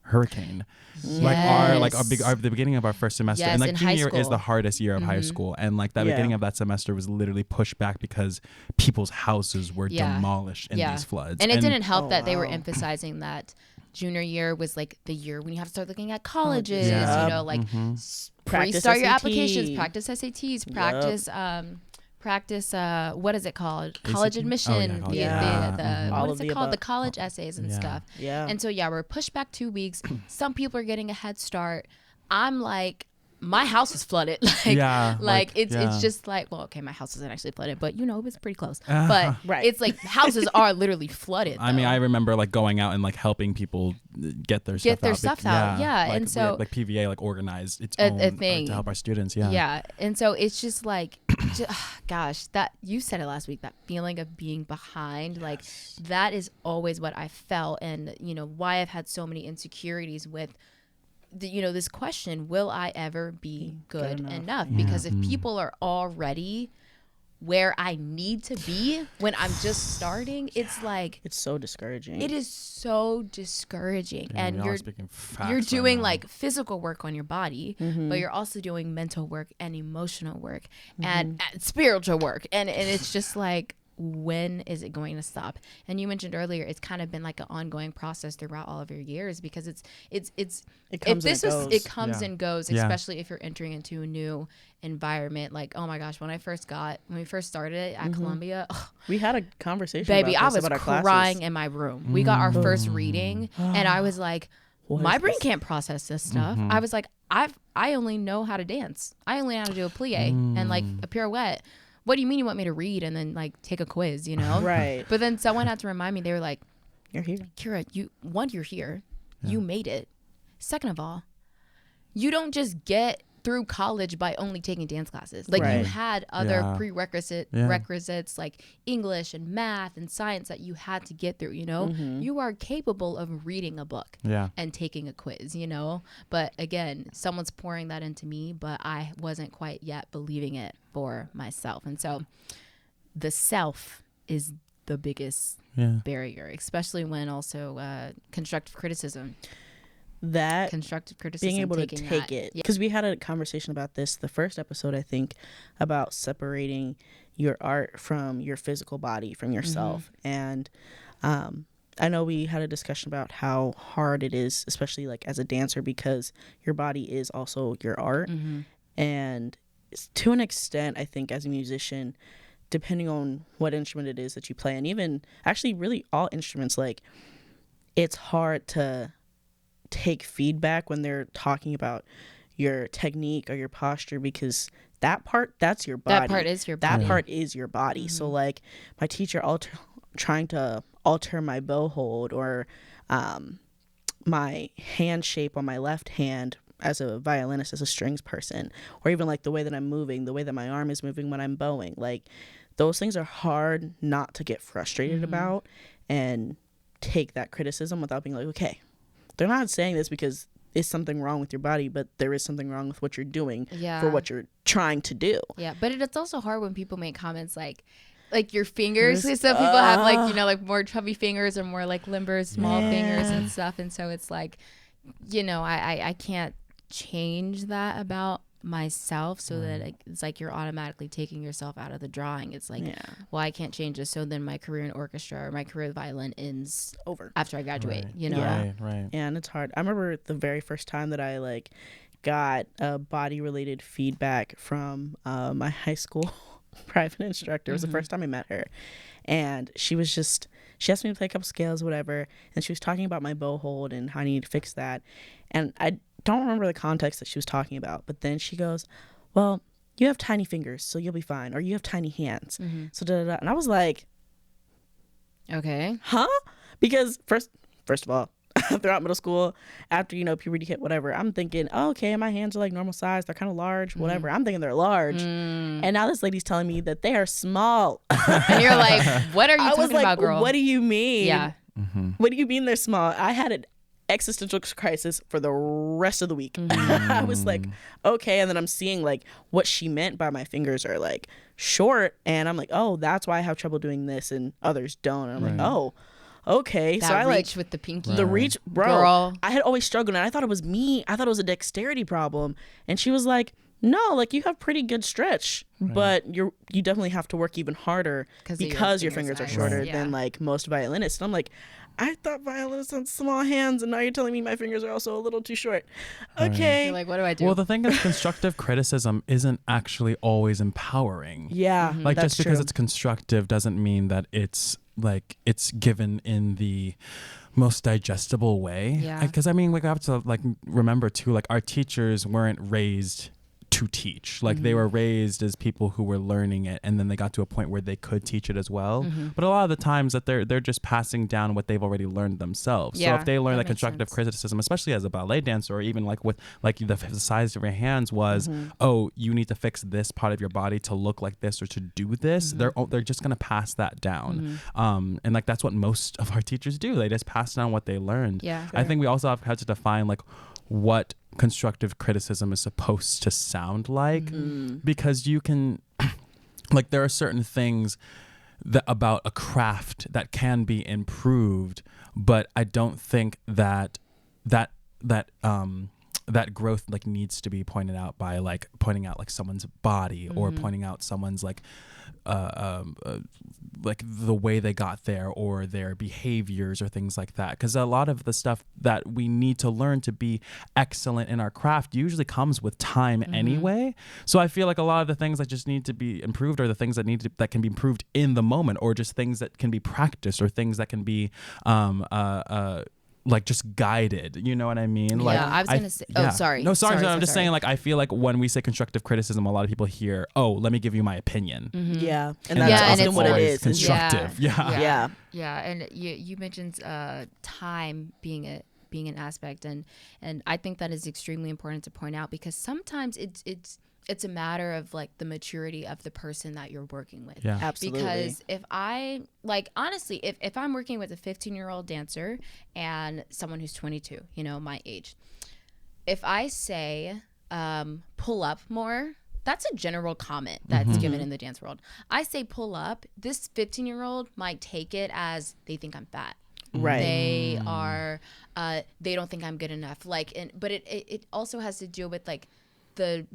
hurricane. The beginning of our first semester, and like junior year is the hardest year of high school. And like that beginning of that semester was literally pushed back because people's houses were demolished in these floods. And it didn't help that they were emphasizing that junior year was like the year when you have to start looking at colleges, restart your applications, practice SATs, practice what is it called? College admission. What is it called? The college essays and stuff. And so we're pushed back 2 weeks. Some people are getting a head start. I'm like, my house is flooded. It's just like, well, okay, my house isn't actually flooded, but it was pretty close. But it's like houses are literally flooded. I mean, I remember like going out and like helping people get their stuff out. And so like PVA like organized its own thing to help our students. And so it's just like, gosh, that you said it last week, that feeling of being behind, like that is always what I felt, and why I've had so many insecurities with this question, will I ever be good enough? Because if people are already where I need to be when I'm just starting, it's like, it's so discouraging. It is so discouraging. And you're doing like physical work on your body, but you're also doing mental work and emotional work and spiritual work. And it's just like, when is it going to stop? And you mentioned earlier, it's kind of been like an ongoing process throughout all of your years, because it comes and goes, especially if you're entering into a new environment. Like, oh my gosh, when we first started it at Columbia, we had a conversation, baby, about I was about crying in my room. We got our first reading and I was like, my brain can't process this stuff. I was like, I only know how to dance. I only know how to do a plie and like a pirouette. What do you mean you want me to read and then like take a quiz, you know? Right. But then someone had to remind me, they were like, you're here. Kira, you're here. Yeah. You made it. Second of all, you don't just get through college by only taking dance classes. Like you had other requisites like English and math and science that you had to get through, you know? You are capable of reading a book and taking a quiz, you know? But again, someone's pouring that into me, but I wasn't quite yet believing it for myself. And so the self is the biggest barrier, especially when also constructive criticism. Constructive criticism, being able to take it, because we had a conversation about this the first episode, I think, about separating your art from your physical body, from yourself. And I know we had a discussion about how hard it is, especially like as a dancer, because your body is also your art. And to an extent, I think as a musician, depending on what instrument it is that you play, and even actually really all instruments, like it's hard to take feedback when they're talking about your technique or your posture, because that's your body. That part is your body. That part is your body. So like my teacher trying to alter my bow hold or my hand shape on my left hand as a violinist, as a strings person, or even like the way that I'm moving, the way that my arm is moving when I'm bowing, like those things are hard not to get frustrated about and take that criticism without being like, okay, they're not saying this because there's something wrong with your body, but there is something wrong with what you're doing for what you're trying to do. Yeah, but it's also hard when people make comments like your fingers. Some people have like, you know, like more chubby fingers or more like limber, small fingers and stuff. And so it's like, you know, I can't change that about myself, so that it's like you're automatically taking yourself out of the drawing. It's like, well, I can't change this, so then my career in orchestra or my career with violin ends over after I graduate. You know, right. And it's hard. I remember the very first time that I like got body related feedback from my high school private instructor. It was the first time I met her, and she asked me to play a couple scales, whatever, and she was talking about my bow hold and how I need to fix that, and I don't remember the context that she was talking about, but then she goes, well, you have tiny fingers, so you'll be fine, or you have tiny hands, so da-da-da. And I was like, okay, huh? Because first of all, throughout middle school, after, you know, puberty hit, whatever, I'm thinking, oh, okay, my hands are like normal size, they're kind of large, whatever. I'm thinking they're large, and now this lady's telling me that they are small. And you're like, what are you talking about, girl? What do you mean? Yeah. What do you mean they're small? I had an existential crisis for the rest of the week. I was like, okay. And then I'm seeing like what she meant by my fingers are like short, and I'm like, oh, that's why I have trouble doing this and others don't. And I'm like, oh, okay. That so I reach like with the pinky. The reach, bro. Girl. I had always struggled, and I thought it was me. I thought it was a dexterity problem. And she was like, no, like you have pretty good stretch, but you definitely have to work even harder because your fingers are shorter than like most violinists. And I'm like, I thought violinists had small hands, and now you're telling me my fingers are also a little too short. Okay. You're like, what do I do? Well, the thing is, constructive criticism isn't actually always empowering. Yeah. Like that's just because true. it's constructive doesn't mean that it's like it's given in the most digestible way. Yeah. Because I mean, we have to like remember too, like our teachers weren't raised to teach. Like they were raised as people who were learning it, and then they got to a point where they could teach it as well. But a lot of the times that they're just passing down what they've already learned themselves. So if they learn that constructive criticism, especially as a ballet dancer, or even like with like the size of your hands was, oh, you need to fix this part of your body to look like this or to do this, they're just gonna pass that down. And like that's what most of our teachers do. They just pass down what they learned. I think we also have had to define like what constructive criticism is supposed to sound like, because you can like there are certain things that about a craft that can be improved, but I don't think that that growth like needs to be pointed out by like pointing out like someone's body or pointing out someone's like the way they got there or their behaviors or things like that, because a lot of the stuff that we need to learn to be excellent in our craft usually comes with time anyway. So I feel like a lot of the things that just need to be improved are the things that can be improved in the moment, or just things that can be practiced, or things that can be like just guided, you know what I mean? Yeah, Like I was gonna say. Oh, sorry. No, sorry. I'm just saying, like, I feel like when we say constructive criticism, a lot of people hear, "Oh, let me give you my opinion." Yeah, and And that's that's often what it always is. constructive. Yeah. And you mentioned time being an aspect, and I think that is extremely important to point out, because sometimes it's a matter of like the maturity of the person that you're working with. Yeah. Absolutely. Because if I honestly, if I'm working with a 15-year-old dancer and someone who's 22, you know, my age, if I say pull up more, that's a general comment that's given in the dance world. I say pull up, this 15-year-old might take it as they think I'm fat. Right. They are they don't think I'm good enough. But it also has to do with like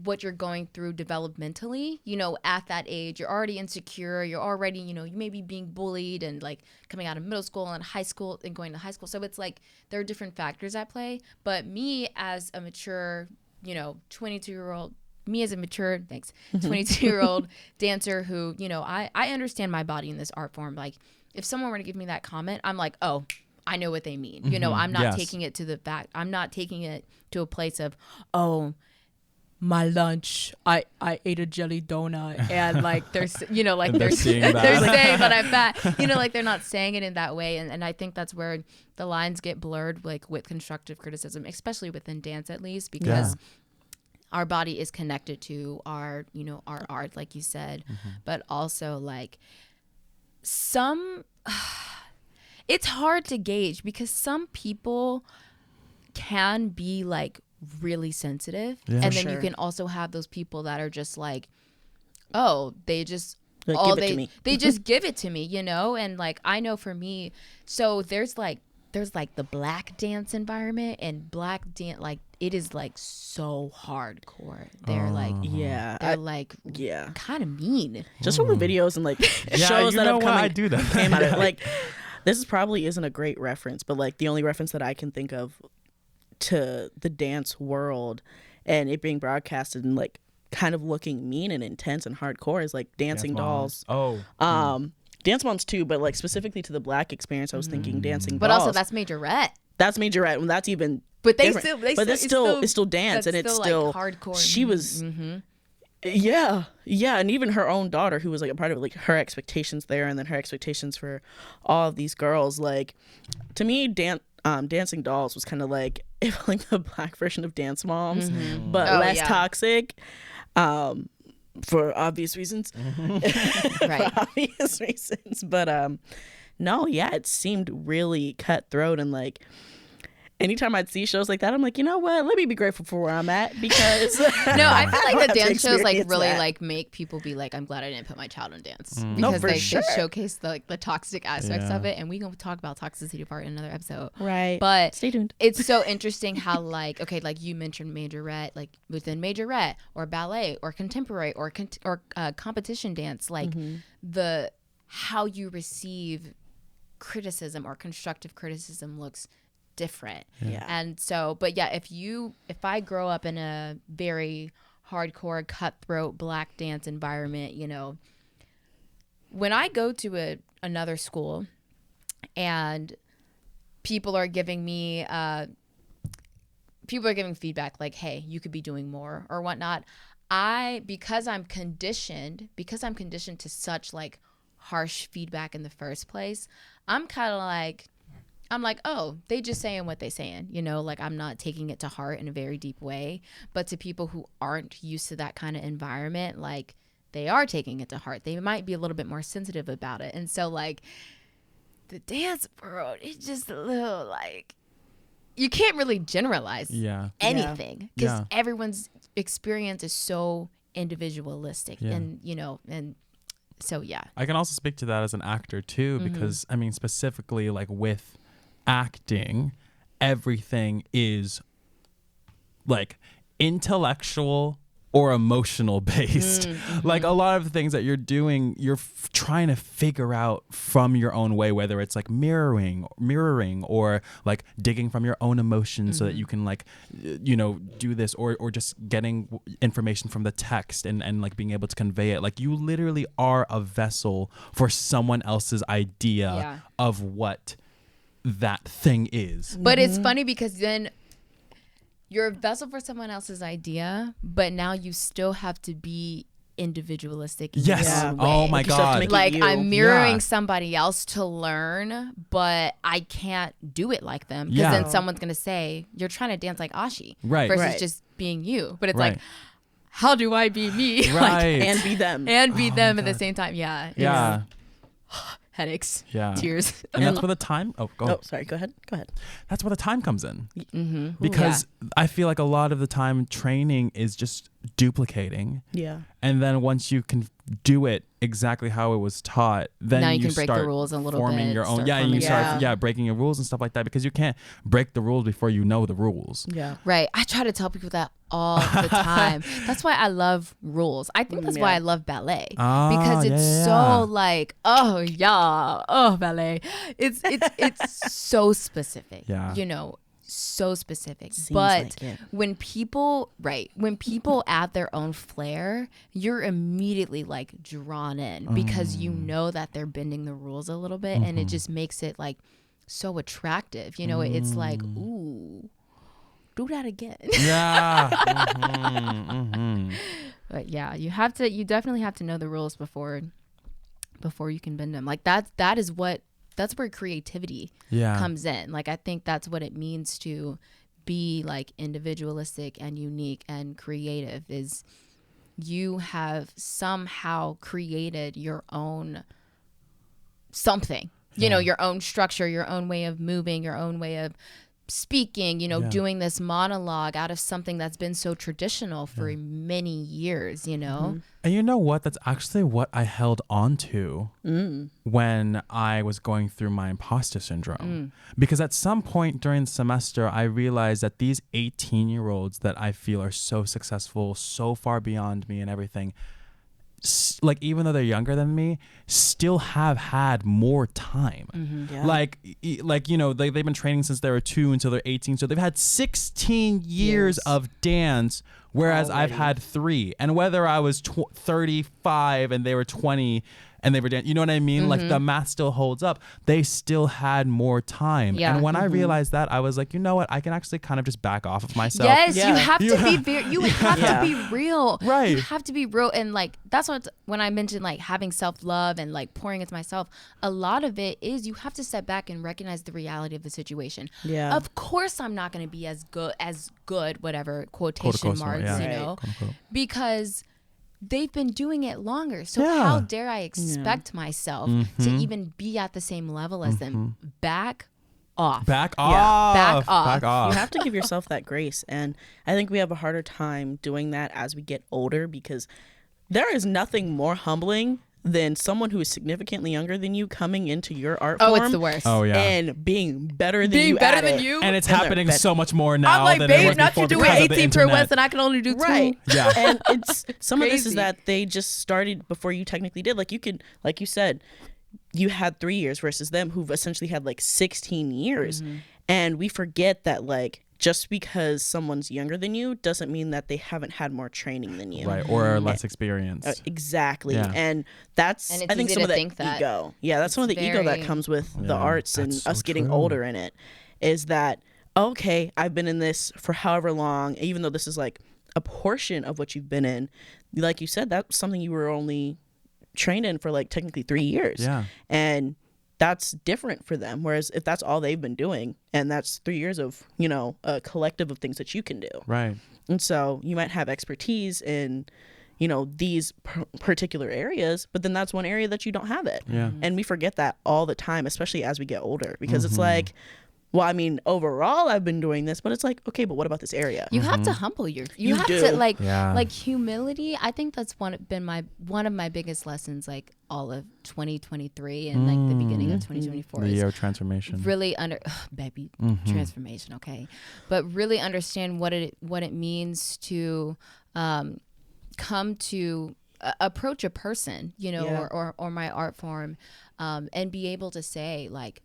what you're going through developmentally, you know, at that age. You're already insecure, you're already, you know, you may be being bullied and like coming out of middle school and high school and going to high school. So it's like there are different factors at play. But me as a mature, you know, 22-year-old, me as a mature 22-year-old dancer who, you know, I understand my body in this art form. Like if someone were to give me that comment, I'm like, oh, I know what they mean. You know, I'm not taking it to the fact. I'm not taking it to a place of, oh, my lunch, I ate a jelly donut, and like there's, you know, like they're saying that I'm fat, you know, like they're not saying it in that way. And I think that's where the lines get blurred, like with constructive criticism, especially within dance, at least, because our body is connected to our, you know, our art, like you said, but also like it's hard to gauge, because some people can be like really sensitive, and then you can also have those people that are just like, oh, they just they just give it to me, you know. And like I know for me, so there's like the black dance environment, and black dance, like it is like so hardcore. They're kind of mean, just from the videos and like shows that have come I do that. came out of it. Like this probably isn't a great reference, but like the only reference that I can think of to the dance world and it being broadcasted and like kind of looking mean and intense and hardcore is like Dancing Dolls. Dance Moms too, but like specifically to the black experience, I was thinking Dancing but Dolls. also that's Majorette. That's Majorette, and that's even but they different. still but it's still dance, and it's still like hardcore. She was yeah, and even her own daughter, who was like a part of it, like her expectations there, and then her expectations for all of these girls. Like to me, Dancing Dolls was kind of like the black version of Dance Moms, but less toxic, for obvious reasons. Right. For obvious reasons. But no, yeah, it seemed really cutthroat, and like anytime I'd see shows like that, I'm like, you know what? Let me be grateful for where I'm at, because no, I feel like the dance shows like really like make people be like, I'm glad I didn't put my child in dance, because they showcase the toxic aspects of it, and we gonna talk about toxicity of art in another episode, right? But stay tuned. It's so interesting how like like you mentioned Majorette, like within Majorette or ballet or contemporary or competition dance, like the how you receive criticism or constructive criticism looks different. And so, but yeah, if I grow up in a very hardcore cutthroat black dance environment, you know, when I go to another school and people are giving me feedback like, hey, you could be doing more or whatnot, because I'm conditioned to such like harsh feedback in the first place, I'm like, oh, they just saying what they saying, you know, like I'm not taking it to heart in a very deep way. But to people who aren't used to that kind of environment, like they are taking it to heart. They might be a little bit more sensitive about it. And so like the dance world, it's just a little like, you can't really generalize anything, because everyone's experience is so individualistic and, you know, and so, I can also speak to that as an actor too, because I mean, specifically like with acting, everything is like intellectual or emotional based. Like a lot of the things that you're doing, you're trying to figure out from your own way, whether it's like mirroring or like digging from your own emotions so that you can like, you know, do this or just getting information from the text and like being able to convey it. Like you literally are a vessel for someone else's idea of what that thing is. But it's funny because then you're a vessel for someone else's idea, but now you still have to be individualistic. Yes. Oh my God. Like I'm mirroring somebody else to learn, but I can't do it like them because then someone's going to say, you're trying to dance like Ashi versus just being you. But it's like, how do I be me? Like, and be them. And be them at the same time. Yeah. Yeah. Headaches. Yeah. Tears. And that's where the time. Oh, sorry. Go ahead. That's where the time comes in. Because I feel like a lot of the time training is just duplicating. Yeah. And then once you can do it exactly how it was taught, then now you can break start the rules a little forming bit. your own. Yeah, and you start breaking your rules and stuff like that because you can't break the rules before you know the rules. Yeah. Right. I try to tell people that all the time. That's why I love rules. I think that's why I love ballet because it's so like, ballet. It's so specific. Yeah. You know, so specific. Seems but like when people add their own flair, you're immediately like drawn in because you know that they're bending the rules a little bit and it just makes it like so attractive. You know, it's like, ooh, do that again. Yeah. But yeah, you definitely have to know the rules before you can bend them. Like that's where creativity comes in. Like I think that's what it means to be like individualistic and unique and creative is you have somehow created your own something, you know, your own structure, your own way of moving, your own way of speaking, you know, doing this monologue out of something that's been so traditional for many years, you know? And you know what? That's actually what I held on to when I was going through my imposter syndrome. Because at some point during the semester, I realized that these 18-year-olds that I feel are so successful, so far beyond me and everything, like even though they're younger than me, still have had more time. Like you know, they've been training since they were 2 until they're 18, so they've had 16 years of dance, whereas I've had 3. And whether I was 35 and they were 20 and they were dancing, you know what I mean? Like the math still holds up. They still had more time. And when I realized that, I was like, you know what? I can actually kind of just back off of myself. Yes, you have to be you have to be real. Right. You have to be real. And like, that's what, when I mentioned like having self-love and like pouring into myself, a lot of it is you have to step back and recognize the reality of the situation. Yeah. Of course, I'm not going to be as good, whatever, quotation marks, you know, because they've been doing it longer. So how dare I expect myself to even be at the same level as them? Back off. Back off. You have to give yourself that grace. And I think we have a harder time doing that as we get older because there is nothing more humbling than someone who is significantly younger than you coming into your art form. Oh, it's the worst. Oh, yeah. And being better than you. And it's happening so much more now. I'm like, than babe, it was not before you doing because of the 18 per internet. West and I can only do 2. Right. Yeah. And it's some of this is Crazy. that they just started before you technically did. Like you could, like you said, you had 3 years versus them who've essentially had like 16 years. And we forget that like just because someone's younger than you doesn't mean that they haven't had more training than you. Right. Or less experienced. Exactly. Yeah. And that's, And it's I think, easy some of to the think that. ego. Yeah, that's some of the ego that comes with the arts and that's us so getting true. older in it is that, okay, I've been in this for however long, even though this is like a portion of what you've been in. Like you said, that's something you were only trained in for like technically 3 years. Yeah. And that's different for them. Whereas if that's all they've been doing, and that's 3 years of, you know, a collective of things that you can do. Right. And so you might have expertise in, you know, these particular areas, but then that's one area that you don't have it. Yeah. And we forget that all the time, especially as we get older, because it's like, well, I mean, overall I've been doing this, but it's like, okay, but what about this area? You have to humble you You have do. to like Yeah. like humility. I think that's one of my biggest lessons, like all of 2023 and like the beginning of 2024 The is year of transformation. really baby transformation, okay, but really understand what it means to come to approach a person, you know, Yeah. or my art form, and be able to say like,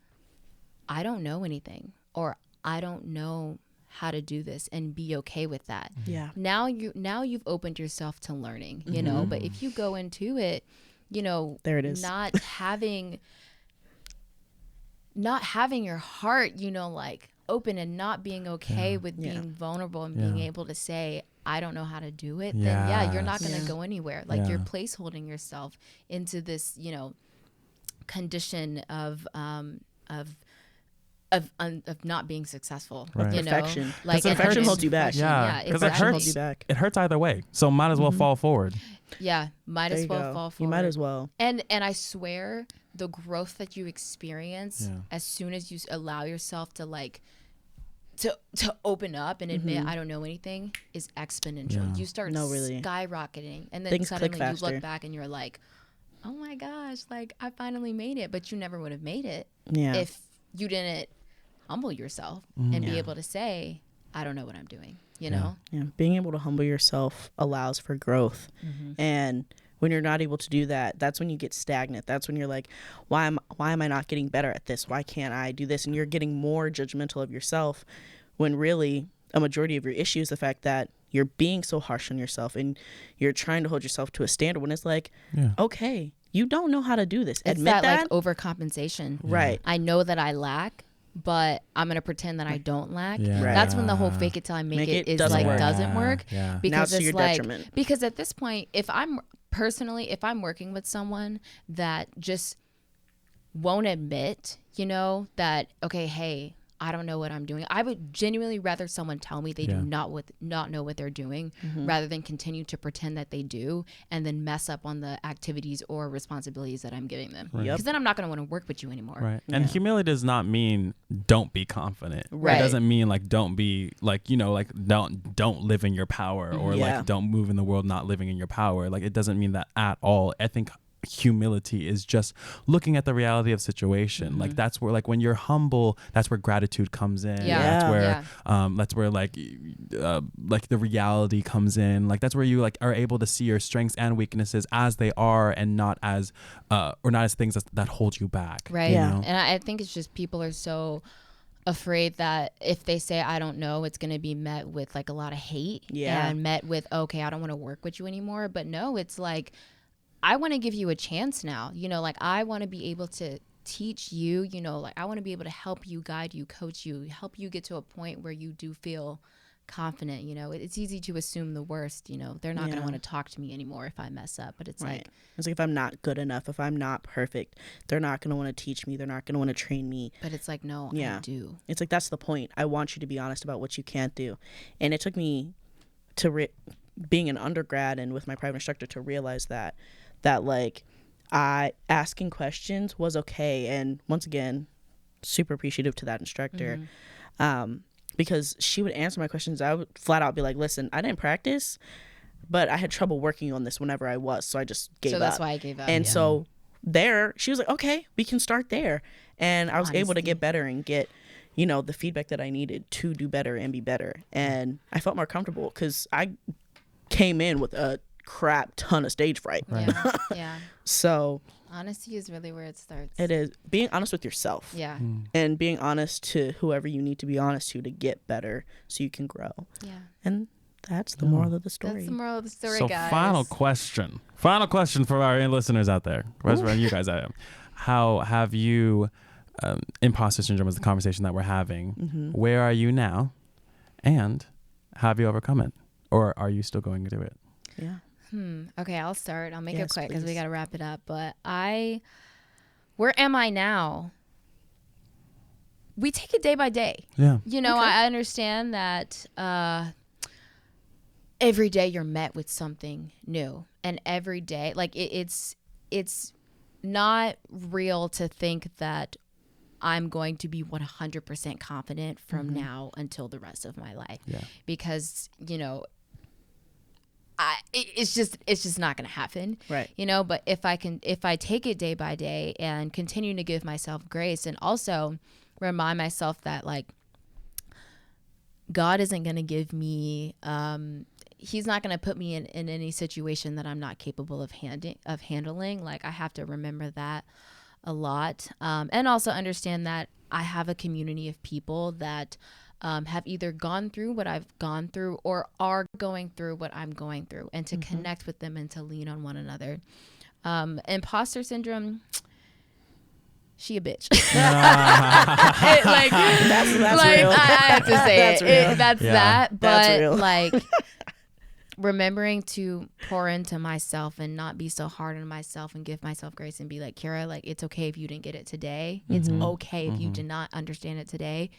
I don't know anything, or I don't know how to do this, and be okay with that. Yeah. Now you've opened yourself to learning, you know, but if you go into it, you know, There it is. not having your heart, you know, like open, and not being okay with being vulnerable and being able to say, I don't know how to do it, then you're not going to go anywhere. Like you're placeholding yourself into this, you know, condition of not being successful, Right. you know, Perfection. like Perfection holds you back. Yeah, because exactly. it Holds you back. It hurts either way. So might as well fall forward. Yeah, might There as you well go. fall You forward. might as well. And I swear, the growth that you experience Yeah. as soon as you allow yourself to like to open up and admit I don't know anything is exponential. Yeah. You start No, really. skyrocketing, and then Things click suddenly you faster. look back and you're like, oh my gosh, like I finally made it. But you never would have made it Yeah. if you didn't humble yourself and be able to say, I don't know what I'm doing, you know? Yeah, being able to humble yourself allows for growth. And when you're not able to do that, that's when you get stagnant. That's when you're like, why am I not getting better at this? Why can't I do this? And you're getting more judgmental of yourself, when really a majority of your issue is the fact that you're being so harsh on yourself and you're trying to hold yourself to a standard, when it's like, okay, you don't know how to do this. It's Admit that like overcompensation. Right. I know that I lack, but I'm going to pretend that I don't lack. Yeah. Right. That's when the whole fake it till I make it is doesn't like work. doesn't work. Yeah. Now Because it's to it's your like, detriment. because at this point, if I'm working with someone that just won't admit, you know, that, okay, hey, I don't know what I'm doing. I would genuinely rather someone tell me they do not know what they're doing, rather than continue to pretend that they do and then mess up on the activities or responsibilities that I'm giving them. Because then I'm not going to want to work with you anymore. Right. And humility does not mean don't be confident. Right. It doesn't mean like don't be like, you know, like don't live in your power, or like don't move in the world not living in your power. Like it doesn't mean that at all. I think humility is just looking at the reality of situation. Like that's where, like when you're humble, that's where gratitude comes in. That's where like the reality comes in. Like that's where you like are able to see your strengths and weaknesses as they are, and not as things that hold you back. Right. You know? And I think it's just people are so afraid that if they say I don't know, it's going to be met with like a lot of hate and met with, okay, I don't want to work with you anymore. But no, it's like, I want to give you a chance now, you know, like I want to be able to teach you, you know, like I want to be able to help you, guide you, coach you, help you get to a point where you do feel confident. You know, it's easy to assume the worst, you know, they're not going to want to talk to me anymore if I mess up, but it's like if I'm not good enough, if I'm not perfect, they're not going to want to teach me. They're not going to want to train me. But it's like, no, I do. It's like, that's the point. I want you to be honest about what you can't do. And it took me to being an undergrad and with my private instructor to realize that like asking questions was okay. And once again, super appreciative to that instructor, because she would answer my questions. I would flat out be like, listen, I didn't practice, but I had trouble working on this whenever I was, so I just gave up. So that's why I gave up. And so there, she was like, okay, we can start there. And I was able to get better and get, you know, the feedback that I needed to do better and be better. And I felt more comfortable because I came in with a crap ton of stage fright. Yeah. So honesty is really where it starts. it is being honest with yourself. Yeah. And being honest to whoever you need to be honest to get better so you can grow. Yeah. And that's the moral of the story. That's the moral of the story, So guys. final question for our listeners out there, for you guys out there. How have you, imposter syndrome is the conversation that we're having. Where are you now? And have you overcome it? Or are you still going to do it? Yeah. Okay, I'll start. I'll make it Yes, quick because we please. got to wrap it up. But where am I now? We take it day by day. Yeah. You know, I understand that every day you're met with something new, and every day, like it's not real to think that I'm going to be 100% confident from now until the rest of my life. Yeah. Because, you know, it's just not going to happen. Right. You know, but if I take it day by day and continue to give myself grace, and also remind myself that, like, God isn't going to give me, he's not going to put me in any situation that I'm not capable of handling. Like, I have to remember that a lot. And also understand that I have a community of people that have either gone through what I've gone through or are going through what I'm going through, and to connect with them and to lean on one another. Imposter syndrome, she a bitch. That's like, real. I have to say that's real. But That's real. like, remembering to pour into myself and not be so hard on myself, and give myself grace and be like, Kira, like, it's okay if you didn't get it today. It's okay if you did not understand it today.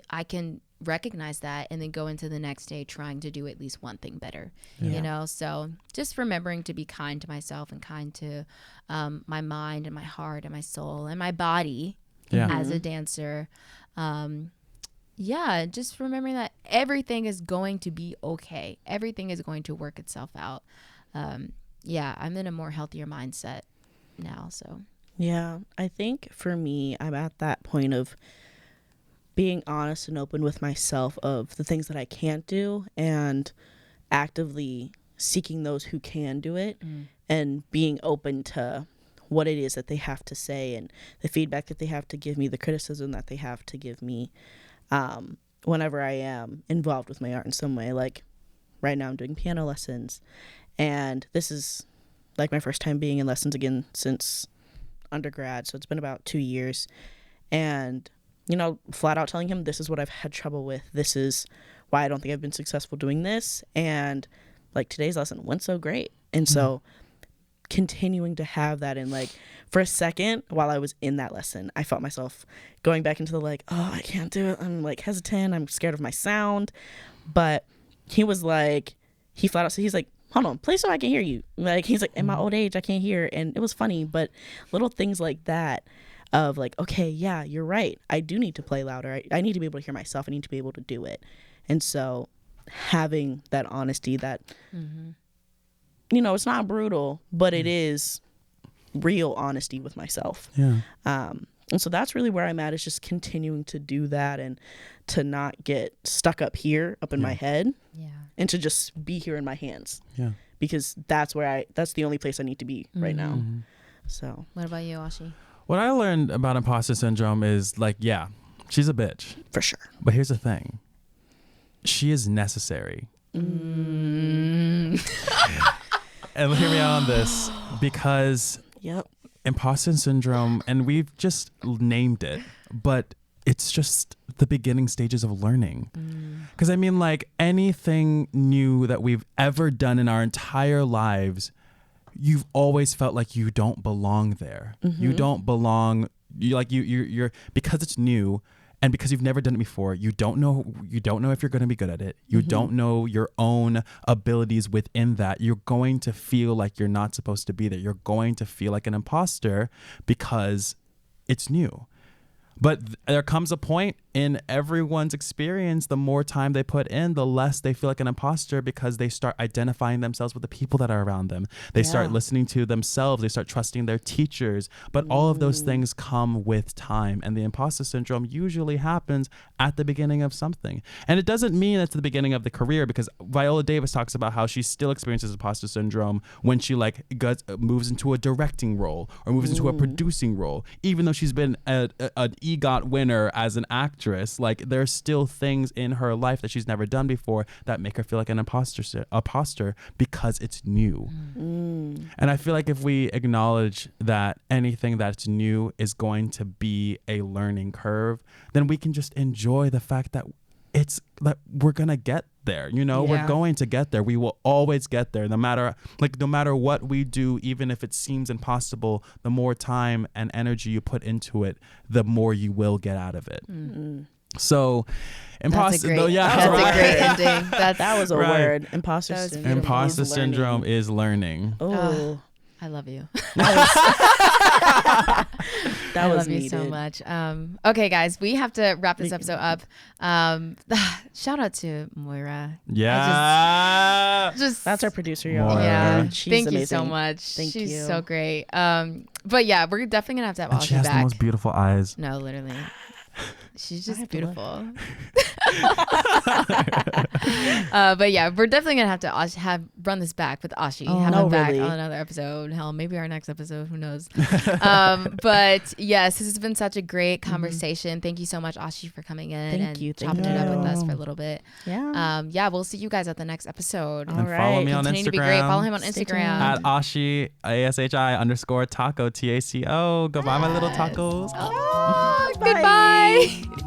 I can recognize that and then go into the next day trying to do at least one thing better, you know? So just remembering to be kind to myself and kind to my mind and my heart and my soul and my body as a dancer. Just remembering that everything is going to be okay. Everything is going to work itself out. I'm in a more healthier mindset now. So Yeah, I think for me, I'm at that point of being honest and open with myself of the things that I can't do, and actively seeking those who can do it, and being open to what it is that they have to say, and the feedback that they have to give me, the criticism that they have to give me, whenever I am involved with my art in some way. Like right now I'm doing piano lessons, and this is like my first time being in lessons again since undergrad. So it's been about 2 years, and you know, flat out telling him, this is what I've had trouble with. This is why I don't think I've been successful doing this. And like today's lesson went so great. And so continuing to have that, and like for a second while I was in that lesson, I felt myself going back into the like, oh, I can't do it. I'm like hesitant. I'm scared of my sound. But he was like, he flat out said, he's like, hold on, play so I can hear you. Like, he's like, in my old age, I can't hear. And it was funny, but little things like that of like, okay, yeah, you're right. I do need to play louder. I need to be able to hear myself. I need to be able to do it. And so having that honesty that, you know, it's not brutal, but it is real honesty with myself. Yeah. And so that's really where I'm at, is just continuing to do that, and to not get stuck up here, up in my head, and to just be here in my hands. Yeah. Because that's the only place I need to be right now. So what about you, Ashi? What I learned about imposter syndrome is like, yeah, she's a bitch. for sure. But here's the thing. She is necessary. And hear me out on this, because Yep. imposter syndrome, and we've just named it, but it's just the beginning stages of learning. Because I mean, like, anything new that we've ever done in our entire lives, you've always felt like you don't belong there. You don't belong. You're because it's new, and because you've never done it before, you don't know if you're going to be good at it. You don't know your own abilities within that. You're going to feel like you're not supposed to be there. You're going to feel like an imposter because it's new. But there comes a point in everyone's experience, the more time they put in, the less they feel like an imposter, because they start identifying themselves with the people that are around them. They start listening to themselves. They start trusting their teachers. But all of those things come with time. And the imposter syndrome usually happens at the beginning of something. And it doesn't mean it's the beginning of the career, because Viola Davis talks about how she still experiences imposter syndrome when she moves into a directing role or moves into a producing role, even though she's been an EGOT winner as an actress. Like, there's still things in her life that she's never done before that make her feel like an imposter because it's new. And I feel like if we acknowledge that anything that's new is going to be a learning curve, then we can just enjoy the fact that we're gonna get there. We're going to get there. We will always get there, no matter what we do. Even if it seems impossible, the more time and energy you put into it, the more you will get out of it. So imposter That's a great ending. That was a word. Imposter syndrome. Imposter syndrome is learning. Oh, I love you. That I was love you needed. so much. Okay, guys, we have to wrap this episode up. Shout out to Moira. Yeah. Just That's our producer, y'all. Moira. yeah. And she's Thank amazing. you so much. Thank She's you. so great. But yeah, we're definitely gonna have And she Ashi has back. the most beautiful eyes. No, literally. She's just have to look. beautiful. But yeah, we're definitely gonna have to run this back with Ashi. Oh, have no, him back really? on another episode. Hell, maybe our next episode. Who knows? But yes, this has been such a great conversation. Thank you so much, Ashi, for coming in Thank you. chopping it up with you. us for a little bit. Yeah. Yeah, we'll see you guys at the next episode. All And follow right. me on Continue Instagram. to be great. Follow him on Stay Instagram. At Ashi ASHI_taco TACO. Goodbye, my little tacos. Oh, Bye. goodbye.